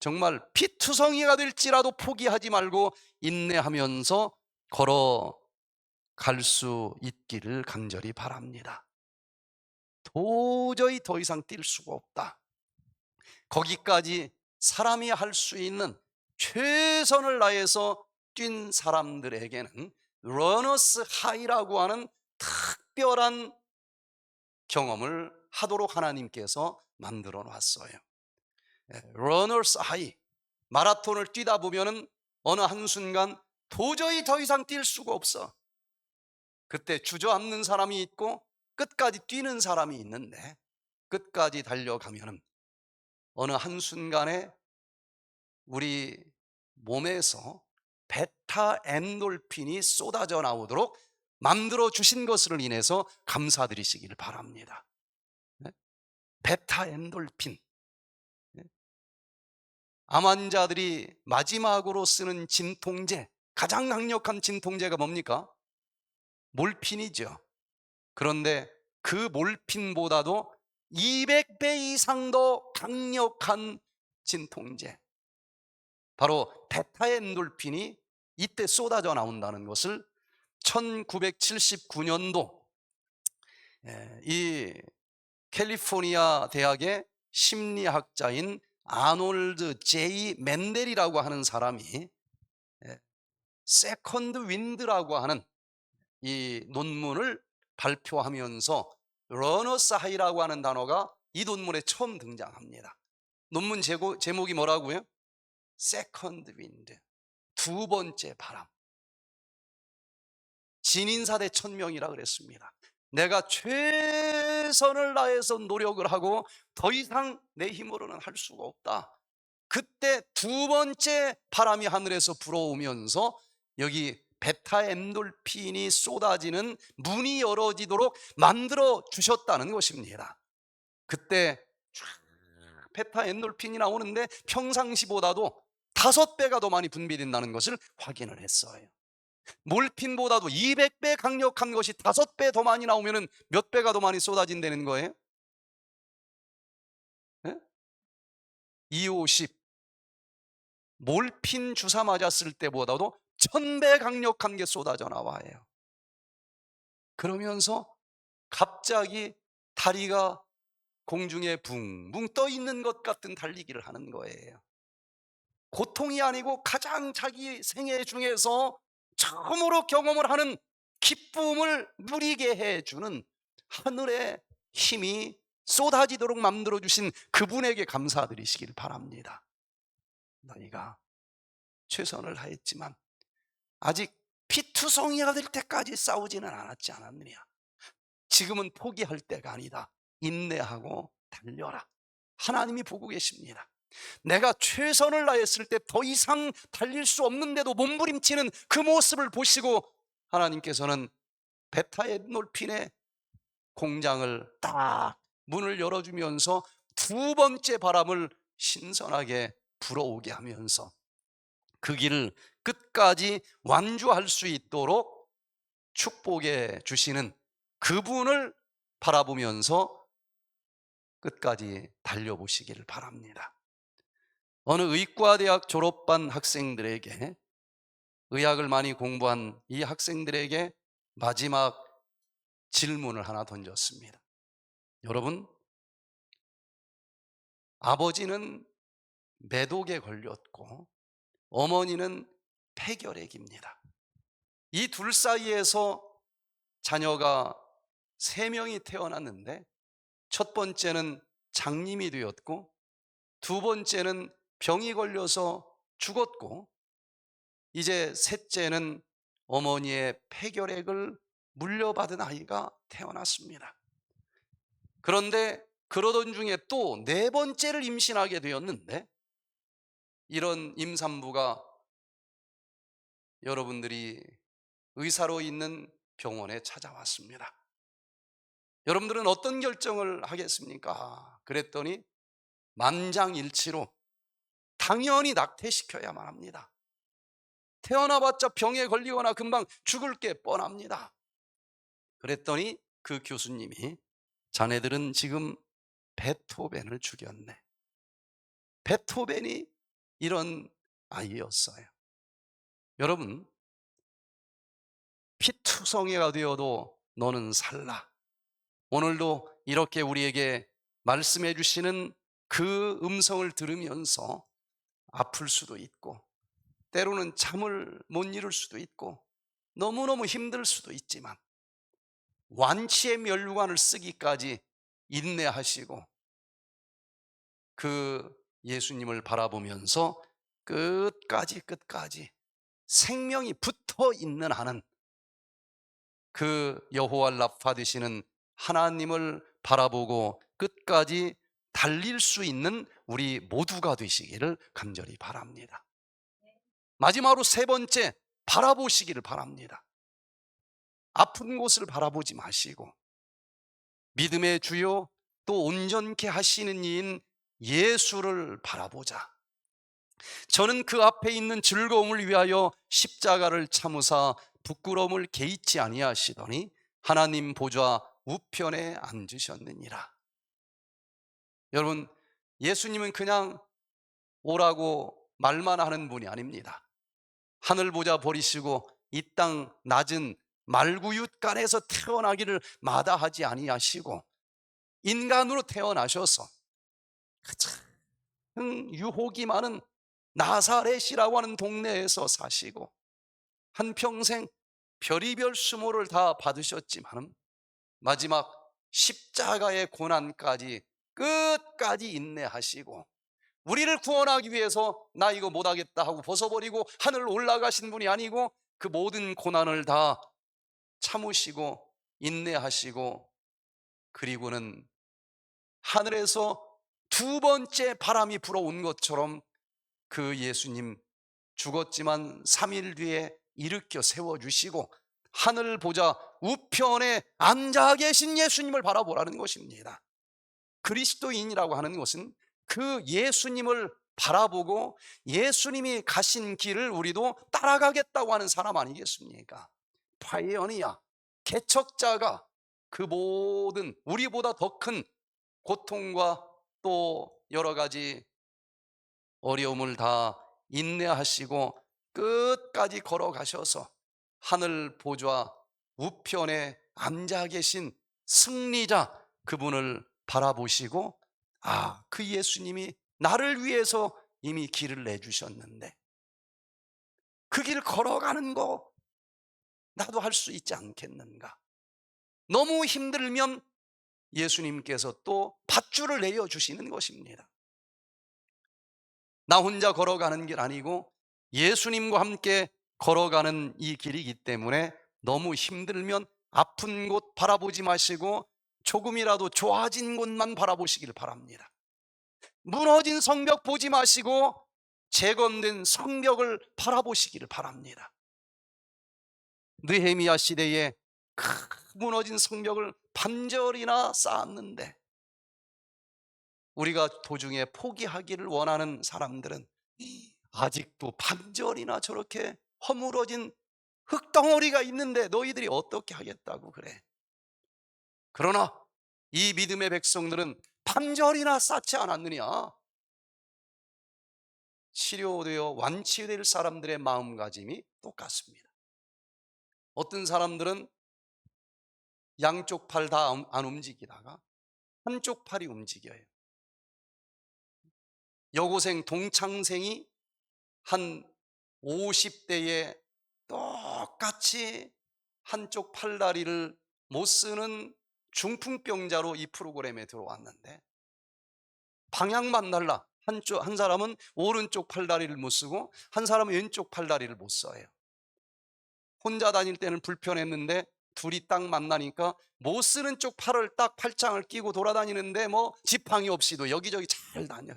정말 피투성이가 될지라도 포기하지 말고 인내하면서 걸어갈 수 있기를 간절히 바랍니다. 도저히 더 이상 뛸 수가 없다. 거기까지 사람이 할 수 있는 최선을 다해서 뛴 사람들에게는 러너스 하이라고 하는 특별한 경험을 하도록 하나님께서 만들어 놨어요. 러너스 하이, 마라톤을 뛰다 보면은 어느 한순간 도저히 더 이상 뛸 수가 없어. 그때 주저앉는 사람이 있고 끝까지 뛰는 사람이 있는데, 끝까지 달려가면은 어느 한순간에 우리 몸에서 베타 엔돌핀이 쏟아져 나오도록 만들어 주신 것을 인해서 감사드리시기를 바랍니다. 베타 엔돌핀. 암 환자들이 마지막으로 쓰는 진통제, 가장 강력한 진통제가 뭡니까? 몰핀이죠. 그런데 그 몰핀보다도 200배 이상 더 강력한 진통제, 바로 베타엔돌핀이 이때 쏟아져 나온다는 것을 1979년도 이 캘리포니아 대학의 심리학자인 아놀드 제이 맨델이라고 하는 사람이 세컨드 윈드라고 하는 이 논문을 발표하면서 러너스 하이라고 하는 단어가 이 논문에 처음 등장합니다. 논문 제목이 뭐라고요? 세컨드 윈드, 두 번째 바람. 진인사대 천명이라 그랬습니다. 내가 최선을 다해서 노력을 하고 더 이상 내 힘으로는 할 수가 없다. 그때 두 번째 바람이 하늘에서 불어오면서 여기 베타 엔돌핀이 쏟아지는 문이 열어지도록 만들어 주셨다는 것입니다. 그때 베타 엔돌핀이 나오는데 평상시보다도 5배가 더 많이 분비된다는 것을 확인을 했어요. 몰핀보다도 200배 강력한 것이 5배 더 많이 나오면 몇 배가 더 많이 쏟아진다는 거예요? 250. 몰핀 주사 맞았을 때보다도 1000배 강력한 게 쏟아져 나와요. 그러면서 갑자기 다리가 공중에 붕붕 떠 있는 것 같은 달리기를 하는 거예요. 고통이 아니고 가장 자기 생애 중에서 처음으로 경험을 하는 기쁨을 누리게 해주는 하늘의 힘이 쏟아지도록 만들어 주신 그분에게 감사드리시길 바랍니다. 너희가 최선을 다했지만 아직 피투성이가 될 때까지 싸우지는 않았지 않았느냐. 지금은 포기할 때가 아니다. 인내하고 달려라. 하나님이 보고 계십니다. 내가 최선을 다했을 때 더 이상 달릴 수 없는데도 몸부림치는 그 모습을 보시고 하나님께서는 베타의 놀핀의 공장을 딱 문을 열어주면서 두 번째 바람을 신선하게 불어오게 하면서 그 길을 끝까지 완주할 수 있도록 축복해 주시는 그분을 바라보면서 끝까지 달려보시기를 바랍니다. 어느 의과대학 졸업반 학생들에게, 의학을 많이 공부한 이 학생들에게 마지막 질문을 하나 던졌습니다. 여러분, 아버지는 매독에 걸렸고 어머니는 폐결핵입니다. 이 둘 사이에서 자녀가 3명이 태어났는데 첫 번째는 장님이 되었고 두 번째는 병이 걸려서 죽었고 이제 셋째는 어머니의 폐결핵을 물려받은 아이가 태어났습니다. 그런데 그러던 중에 또 4번째를 임신하게 되었는데 이런 임산부가 여러분들이 의사로 있는 병원에 찾아왔습니다. 여러분들은 어떤 결정을 하겠습니까? 그랬더니 만장일치로 당연히 낙태시켜야만 합니다. 태어나봤자 병에 걸리거나 금방 죽을 게 뻔합니다. 그랬더니 그 교수님이 자네들은 지금 베토벤을 죽였네. 베토벤이 이런 아이였어요. 여러분, 피투성이가 되어도 너는 살라. 오늘도 이렇게 우리에게 말씀해 주시는 그 음성을 들으면서 아플 수도 있고 때로는 잠을 못 이룰 수도 있고 너무너무 힘들 수도 있지만 완치의 면류관을 쓰기까지 인내하시고 그 예수님을 바라보면서 끝까지 생명이 붙어 있는 한은 그 여호와 라파 되시는 하나님을 바라보고 끝까지 달릴 수 있는 우리 모두가 되시기를 간절히 바랍니다. 마지막으로 3번째, 바라보시기를 바랍니다. 아픈 곳을 바라보지 마시고 믿음의 주요 또 온전케 하시는 이인 예수를 바라보자. 저는 그 앞에 있는 즐거움을 위하여 십자가를 참으사 부끄러움을 개의치 아니하시더니 하나님 보좌 우편에 앉으셨느니라. 여러분, 예수님은 그냥 오라고 말만 하는 분이 아닙니다. 하늘 보좌 버리시고 이 땅 낮은 말구윷간에서 태어나기를 마다하지 아니하시고 인간으로 태어나셔서 가장 유혹이 많은 나사렛이라고 하는 동네에서 사시고 한평생 별의별 수모를 다 받으셨지만 마지막 십자가의 고난까지 끝까지 인내하시고 우리를 구원하기 위해서 나 이거 못하겠다 하고 벗어버리고 하늘 올라가신 분이 아니고 그 모든 고난을 다 참으시고 인내하시고 그리고는 하늘에서 2번째 바람이 불어온 것처럼 그 예수님 죽었지만 3일 뒤에 일으켜 세워주시고 하늘 보좌 우편에 앉아 계신 예수님을 바라보라는 것입니다. 그리스도인이라고 하는 것은 그 예수님을 바라보고 예수님이 가신 길을 우리도 따라가겠다고 하는 사람 아니겠습니까? 파이어니아, 개척자가 그 모든 우리보다 더 큰 고통과 또 여러 가지 어려움을 다 인내하시고 끝까지 걸어가셔서 하늘 보좌 우편에 앉아 계신 승리자 그분을 바라보시고, 그 예수님이 나를 위해서 이미 길을 내주셨는데 그 길 걸어가는 거 나도 할 수 있지 않겠는가. 너무 힘들면 예수님께서 또 밧줄을 내어주시는 것입니다. 나 혼자 걸어가는 길 아니고 예수님과 함께 걸어가는 이 길이기 때문에 너무 힘들면 아픈 곳 바라보지 마시고 조금이라도 좋아진 곳만 바라보시길 바랍니다. 무너진 성벽 보지 마시고 재건된 성벽을 바라보시기를 바랍니다. 느헤미야 시대에 무너진 성벽을 반절이나 쌓았는데 우리가 도중에 포기하기를 원하는 사람들은 아직도 반절이나 저렇게 허물어진 흙덩어리가 있는데 너희들이 어떻게 하겠다고 그래. 그러나 이 믿음의 백성들은 반절이나 쌓지 않았느냐. 치료되어 완치될 사람들의 마음가짐이 똑같습니다. 어떤 사람들은 양쪽 팔 다 안 움직이다가 한쪽 팔이 움직여요. 여고생 동창생이 한 50대에 똑같이 한쪽 팔다리를 못 쓰는 중풍병자로 이 프로그램에 들어왔는데 방향만 달라. 한 사람은 오른쪽 팔다리를 못 쓰고 한 사람은 왼쪽 팔다리를 못 써요. 혼자 다닐 때는 불편했는데 둘이 딱 만나니까 못 쓰는 쪽 팔을 딱 팔짱을 끼고 돌아다니는데 뭐 지팡이 없이도 여기저기 잘 다녀요.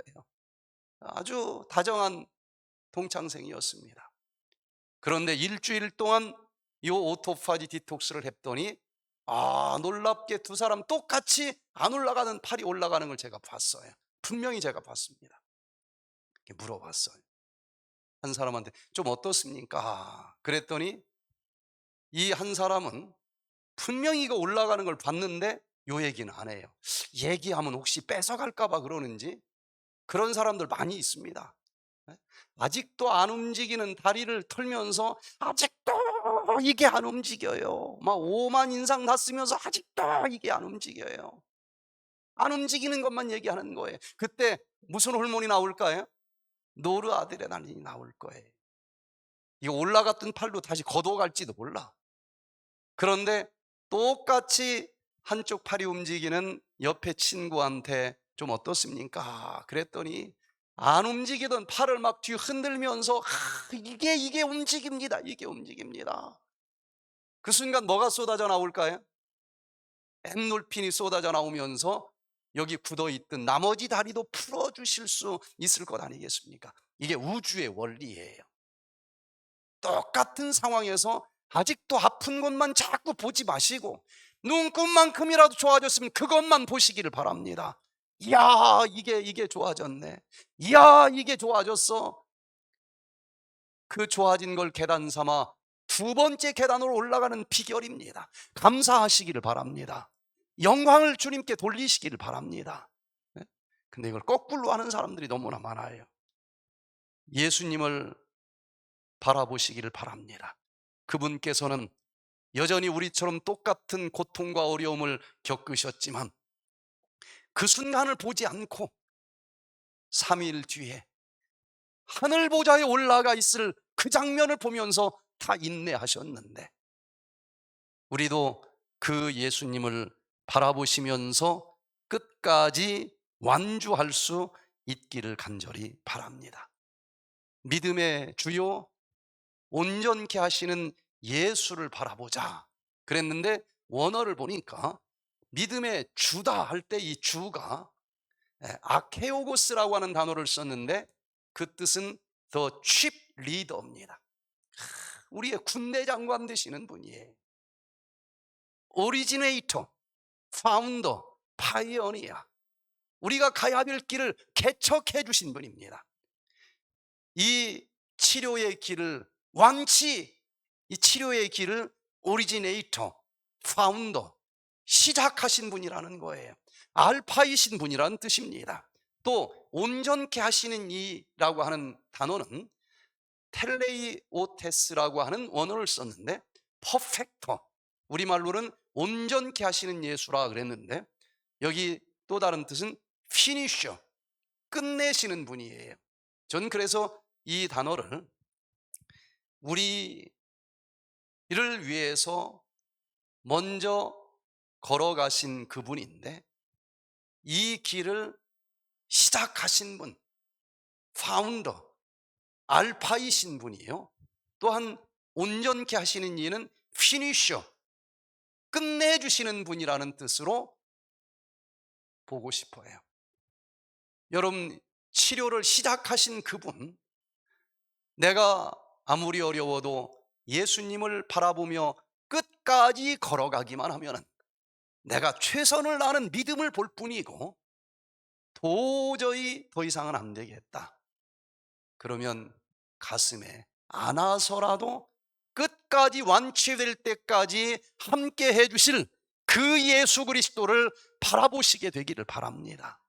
아주 다정한 동창생이었습니다. 그런데 일주일 동안 이 오토파지 디톡스를 했더니 놀랍게 두 사람 똑같이 안 올라가는 팔이 올라가는 걸 제가 봤어요. 분명히 제가 봤습니다. 물어봤어요. 한 사람한테 좀 어떻습니까? 그랬더니 이 한 사람은 분명히 이거 올라가는 걸 봤는데 요 얘기는 안 해요. 얘기하면 혹시 뺏어갈까 봐 그러는지 그런 사람들 많이 있습니다. 아직도 안 움직이는 다리를 털면서 아직도 이게 안 움직여요. 막 5만 인상 다 쓰면서 아직도 이게 안 움직여요. 안 움직이는 것만 얘기하는 거예요. 그때 무슨 호르몬이 나올까요? 노르아드레날린이 나올 거예요. 이거 올라갔던 팔로 다시 걷어갈지도 몰라. 그런데 똑같이 한쪽 팔이 움직이는 옆에 친구한테 좀 어떻습니까? 그랬더니 안 움직이던 팔을 막 뒤 흔들면서 이게 움직입니다. 이게 움직입니다. 그 순간 뭐가 쏟아져 나올까요? 엔돌핀이 쏟아져 나오면서 여기 굳어있던 나머지 다리도 풀어주실 수 있을 것 아니겠습니까? 이게 우주의 원리예요. 똑같은 상황에서 아직도 아픈 곳만 자꾸 보지 마시고 눈금만큼이라도 좋아졌으면 그것만 보시기를 바랍니다. 이야, 이게 좋아졌네. 이야, 이게 좋아졌어. 그 좋아진 걸 계단 삼아 두 번째 계단으로 올라가는 비결입니다. 감사하시기를 바랍니다. 영광을 주님께 돌리시기를 바랍니다. 근데 이걸 거꾸로 하는 사람들이 너무나 많아요. 예수님을 바라보시기를 바랍니다. 그분께서는 여전히 우리처럼 똑같은 고통과 어려움을 겪으셨지만 그 순간을 보지 않고 3일 뒤에 하늘 보좌에 올라가 있을 그 장면을 보면서 다 인내하셨는데 우리도 그 예수님을 바라보시면서 끝까지 완주할 수 있기를 간절히 바랍니다. 믿음의 주요 온전케 하시는 예수를 바라보자 그랬는데 원어를 보니까 믿음의 주다 할 때 이 주가 아케오고스라고 하는 단어를 썼는데 그 뜻은 the chief leader입니다. 우리의 군대 장관 되시는 분이에요. 오리지네이터, 파운더, 파이오니아, 우리가 가야 될 길을 개척해 주신 분입니다. 이 치료의 길을 이 치료의 길을 오리지네이터, 파운더, 시작하신 분이라는 거예요. 알파이신 분이라는 뜻입니다. 또 온전케 하시는 이라고 하는 단어는 텔레이오테스라고 하는 원어를 썼는데 퍼펙터, 우리말로는 온전케 하시는 예수라 그랬는데, 여기 또 다른 뜻은 피니셔, 끝내시는 분이에요. 전 그래서 이 단어를 우리를 위해서 먼저 걸어가신 그분인데, 이 길을 시작하신 분, 파운더, 알파이신 분이요, 또한 온전케 하시는 이는 피니셔, 끝내주시는 분이라는 뜻으로 보고 싶어요. 여러분, 치료를 시작하신 그분, 내가 아무리 어려워도 예수님을 바라보며 끝까지 걸어가기만 하면 내가 최선을 다하는 믿음을 볼 뿐이고 도저히 더 이상은 안 되겠다, 그러면 가슴에 안아서라도 끝까지 완치될 때까지 함께 해주실 그 예수 그리스도를 바라보시게 되기를 바랍니다.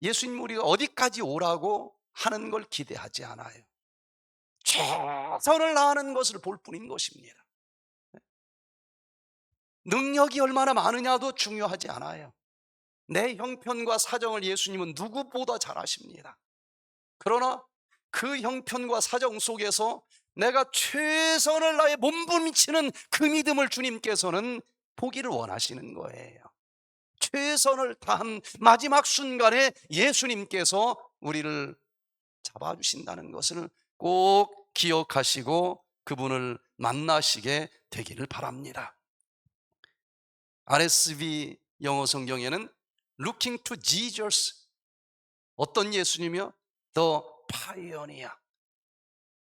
예수님 우리가 어디까지 오라고 하는 걸 기대하지 않아요. 최선을 다하는 것을 볼 뿐인 것입니다. 능력이 얼마나 많으냐도 중요하지 않아요. 내 형편과 사정을 예수님은 누구보다 잘 아십니다. 그러나 그 형편과 사정 속에서 내가 최선을 다해 몸부림치는 그 믿음을 주님께서는 보기를 원하시는 거예요. 최선을 다한 마지막 순간에 예수님께서 우리를 잡아주신다는 것을 꼭 기억하시고 그분을 만나시게 되기를 바랍니다. RSV 영어 성경에는 Looking to Jesus, 어떤 예수님이요? The Pioneer,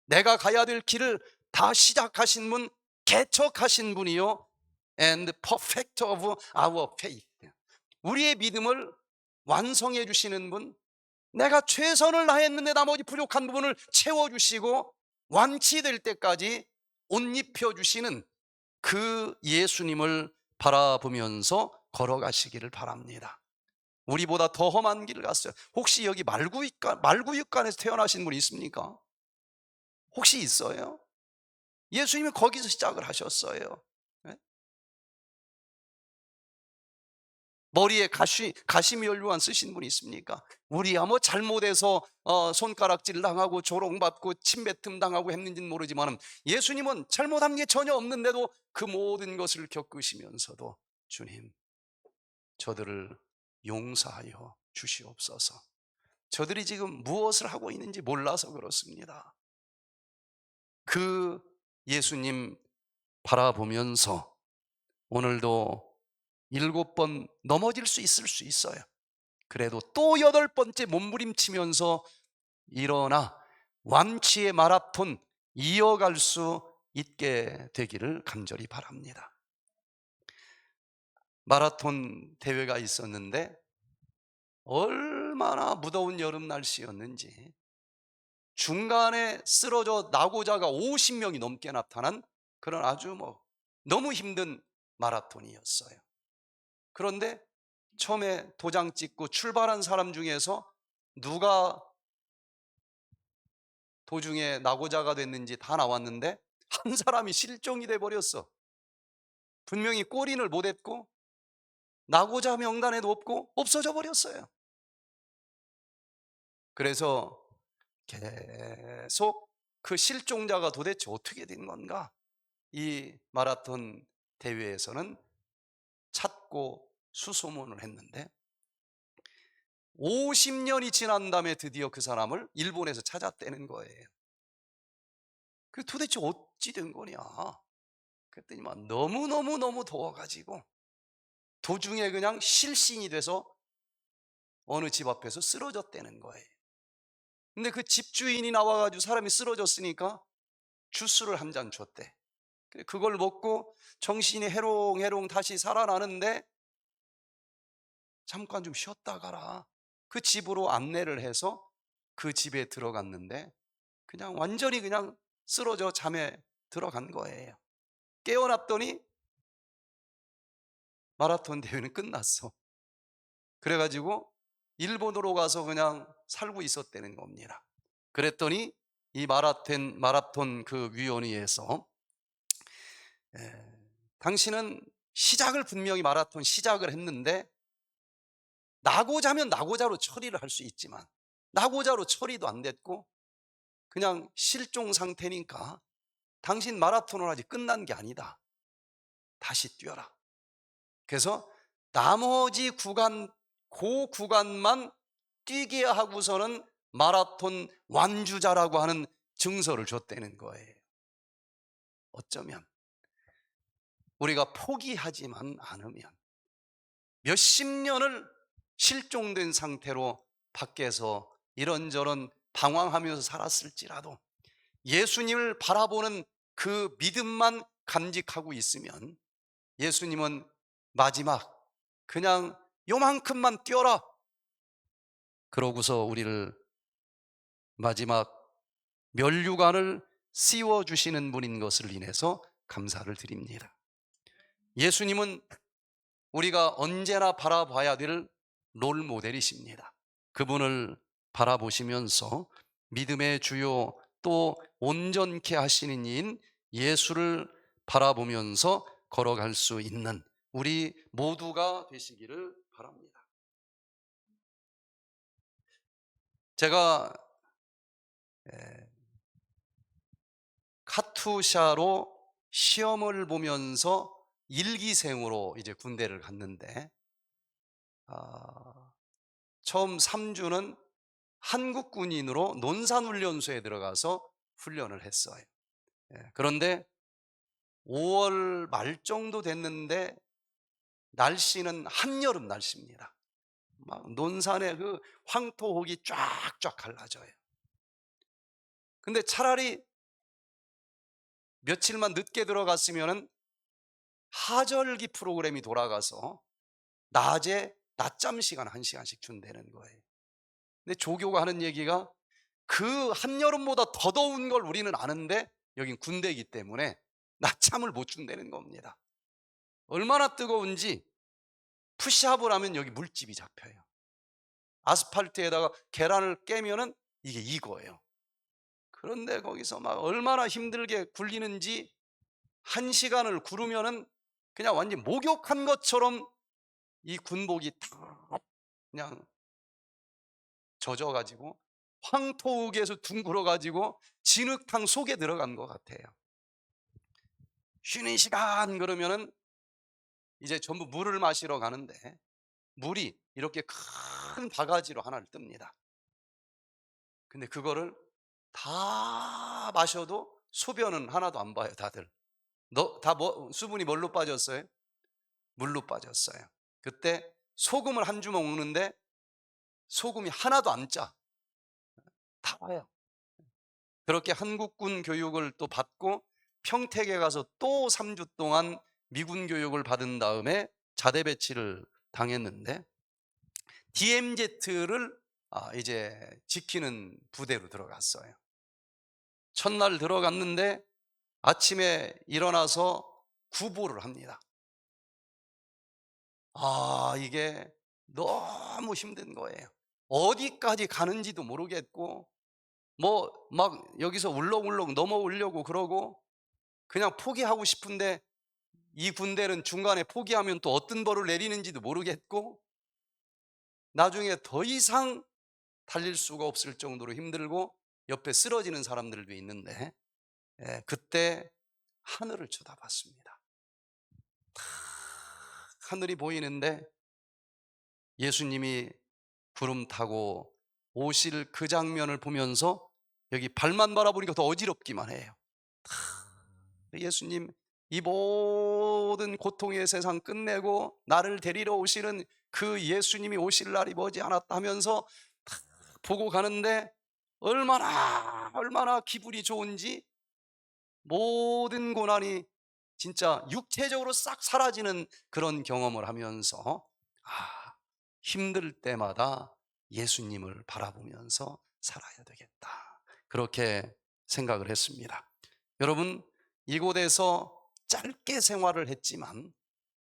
내가 가야 될 길을 다 시작하신 분, 개척하신 분이요, And Perfecter of our faith, 우리의 믿음을 완성해 주시는 분, 내가 최선을 다했는데 나머지 부족한 부분을 채워주시고 완치될 때까지 옷 입혀주시는 그 예수님을 바라보면서 걸어가시기를 바랍니다. 우리보다 더 험한 길을 갔어요. 혹시 여기 말구육간에서 태어나신 분 있습니까? 혹시 있어요? 예수님이 거기서 시작을 하셨어요. 머리에 가시면류관 쓰신 분이 있습니까? 우리야 뭐 잘못해서 손가락질 당하고 조롱받고 침뱉음 당하고 했는지는 모르지만 예수님은 잘못한 게 전혀 없는데도 그 모든 것을 겪으시면서도 주님, 저들을 용서하여 주시옵소서, 저들이 지금 무엇을 하고 있는지 몰라서 그렇습니다. 그 예수님 바라보면서 오늘도 7번 넘어질 수 있을 수 있어요. 그래도 또 8번째 몸부림치면서 일어나 완치의 마라톤 이어갈 수 있게 되기를 간절히 바랍니다. 마라톤 대회가 있었는데 얼마나 무더운 여름 날씨였는지 중간에 쓰러져 나고자가 50명이 넘게 나타난 그런 아주 너무 힘든 마라톤이었어요. 그런데 처음에 도장 찍고 출발한 사람 중에서 누가 도중에 낙오자가 됐는지 다 나왔는데 한 사람이 실종이 돼 버렸어. 분명히 골인을 못했고 낙오자 명단에도 없고 없어져 버렸어요. 그래서 계속 그 실종자가 도대체 어떻게 된 건가, 이 마라톤 대회에서는 찾고 수소문을 했는데 50년이 지난 다음에 드디어 그 사람을 일본에서 찾았다는 거예요. 그 도대체 어찌 된 거냐 그랬더니만 너무너무 더워가지고 도중에 그냥 실신이 돼서 어느 집 앞에서 쓰러졌다는 거예요. 근데 그 집주인이 나와가지고 사람이 쓰러졌으니까 주스를 한 잔 줬대. 그걸 먹고 정신이 해롱해롱 다시 살아나는데 잠깐 좀 쉬었다 가라, 그 집으로 안내를 해서 그 집에 들어갔는데 그냥 완전히 그냥 쓰러져 잠에 들어간 거예요. 깨어났더니 마라톤 대회는 끝났어. 그래가지고 일본으로 가서 그냥 살고 있었다는 겁니다. 그랬더니 이 마라톤 그 위원회에서 당신은 시작을 분명히 마라톤 시작을 했는데 나고자면 나고자로 처리를 할 수 있지만 나고자로 처리도 안 됐고 그냥 실종 상태니까 당신 마라톤은 아직 끝난 게 아니다. 다시 뛰어라. 그래서 나머지 구간, 그 구간만 뛰게 하고서는 마라톤 완주자라고 하는 증서를 줬다는 거예요. 어쩌면 우리가 포기하지만 않으면 몇십 년을 실종된 상태로 밖에서 이런저런 방황하면서 살았을지라도 예수님을 바라보는 그 믿음만 간직하고 있으면 예수님은 마지막 그냥 요만큼만 뛰어라 그러고서 우리를 마지막 면류관을 씌워주시는 분인 것을 인해서 감사를 드립니다. 예수님은 우리가 언제나 바라봐야 될 롤모델이십니다. 그분을 바라보시면서 믿음의 주요 또 온전케 하시는 이인 예수를 바라보면서 걸어갈 수 있는 우리 모두가 되시기를 바랍니다. 제가 카투샤로 시험을 보면서 일기생으로 이제 군대를 갔는데 처음 3주는 한국 군인으로 논산훈련소에 들어가서 훈련을 했어요. 그런데 5월 말 정도 됐는데 날씨는 한여름 날씨입니다. 막 논산에 그 황토옥이 쫙쫙 갈라져요. 근데 차라리 며칠만 늦게 들어갔으면은 하절기 프로그램이 돌아가서 낮에 낮잠 시간 1시간씩 준다는 거예요. 근데 조교가 하는 얘기가 그 한여름보다 더 더운 걸 우리는 아는데 여긴 군대이기 때문에 낮잠을 못 준다는 겁니다. 얼마나 뜨거운지 푸시업을 하면 여기 물집이 잡혀요. 아스팔트에다가 계란을 깨면은 이게 익어요. 그런데 거기서 막 얼마나 힘들게 굴리는지 1시간을 구르면은 그냥 완전 목욕한 것처럼 이 군복이 다 그냥 젖어가지고 황토옥에서 둥글어가지고 진흙탕 속에 들어간 것 같아요. 쉬는 시간 그러면은 이제 전부 물을 마시러 가는데 물이 이렇게 큰 바가지로 하나를 뜹니다. 근데 그거를 다 마셔도 소변은 하나도 안 봐요, 다들. 수분이 뭘로 빠졌어요? 물로 빠졌어요. 그때 소금을 한 주먹 먹는데 소금이 하나도 안 짜. 다 와요. 그렇게 한국군 교육을 또 받고 평택에 가서 또 3주 동안 미군 교육을 받은 다음에 자대 배치를 당했는데 DMZ를 이제 지키는 부대로 들어갔어요. 첫날 들어갔는데 아침에 일어나서 구보를 합니다. 이게 너무 힘든 거예요. 어디까지 가는지도 모르겠고 뭐 막 여기서 울렁울렁 넘어오려고 그러고 그냥 포기하고 싶은데 이 군대는 중간에 포기하면 또 어떤 벌을 내리는지도 모르겠고 나중에 더 이상 달릴 수가 없을 정도로 힘들고 옆에 쓰러지는 사람들도 있는데 그때 하늘을 쳐다봤습니다. 하늘이 보이는데 예수님이 구름 타고 오실 그 장면을 보면서 여기 발만 바라보니까 더 어지럽기만 해요. 예수님 이 모든 고통의 세상 끝내고 나를 데리러 오시는 그 예수님이 오실 날이 머지않았다 하면서 보고 가는데 얼마나 기분이 좋은지 모든 고난이 진짜 육체적으로 싹 사라지는 그런 경험을 하면서 힘들 때마다 예수님을 바라보면서 살아야 되겠다 그렇게 생각을 했습니다. 여러분 이곳에서 짧게 생활을 했지만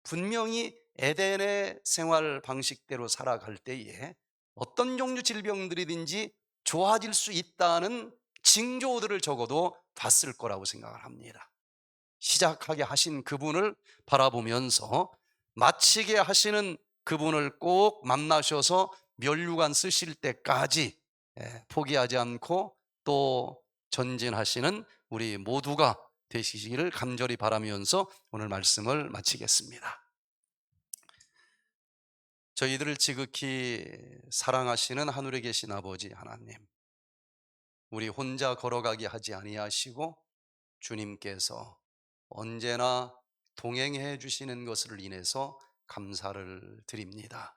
분명히 에덴의 생활 방식대로 살아갈 때에 어떤 종류 질병들이든지 좋아질 수 있다는 징조들을 적어도 봤을 거라고 생각을 합니다. 시작하게 하신 그분을 바라보면서 마치게 하시는 그분을 꼭 만나셔서 면류관 쓰실 때까지 포기하지 않고 또 전진하시는 우리 모두가 되시기를 간절히 바라면서 오늘 말씀을 마치겠습니다. 저희들을 지극히 사랑하시는 하늘에 계신 아버지 하나님, 우리 혼자 걸어가게 하지 아니하시고 주님께서 언제나 동행해 주시는 것을 인해서 감사를 드립니다.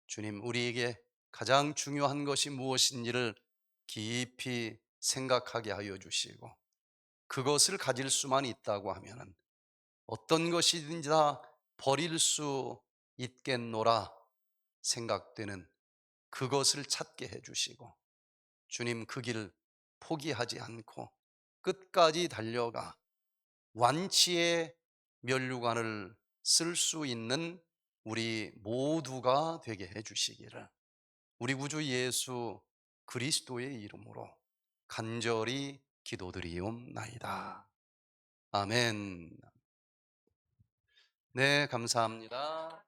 주님, 우리에게 가장 중요한 것이 무엇인지를 깊이 생각하게 하여 주시고, 그것을 가질 수만 있다고 하면 어떤 것이든지 다 버릴 수 있겠노라 생각되는 그것을 찾게 해 주시고, 주님 그 길 포기하지 않고 끝까지 달려가 완치의 면류관을 쓸 수 있는 우리 모두가 되게 해 주시기를 우리 구주 예수 그리스도의 이름으로 간절히 기도드리옵나이다. 아멘. 네, 감사합니다.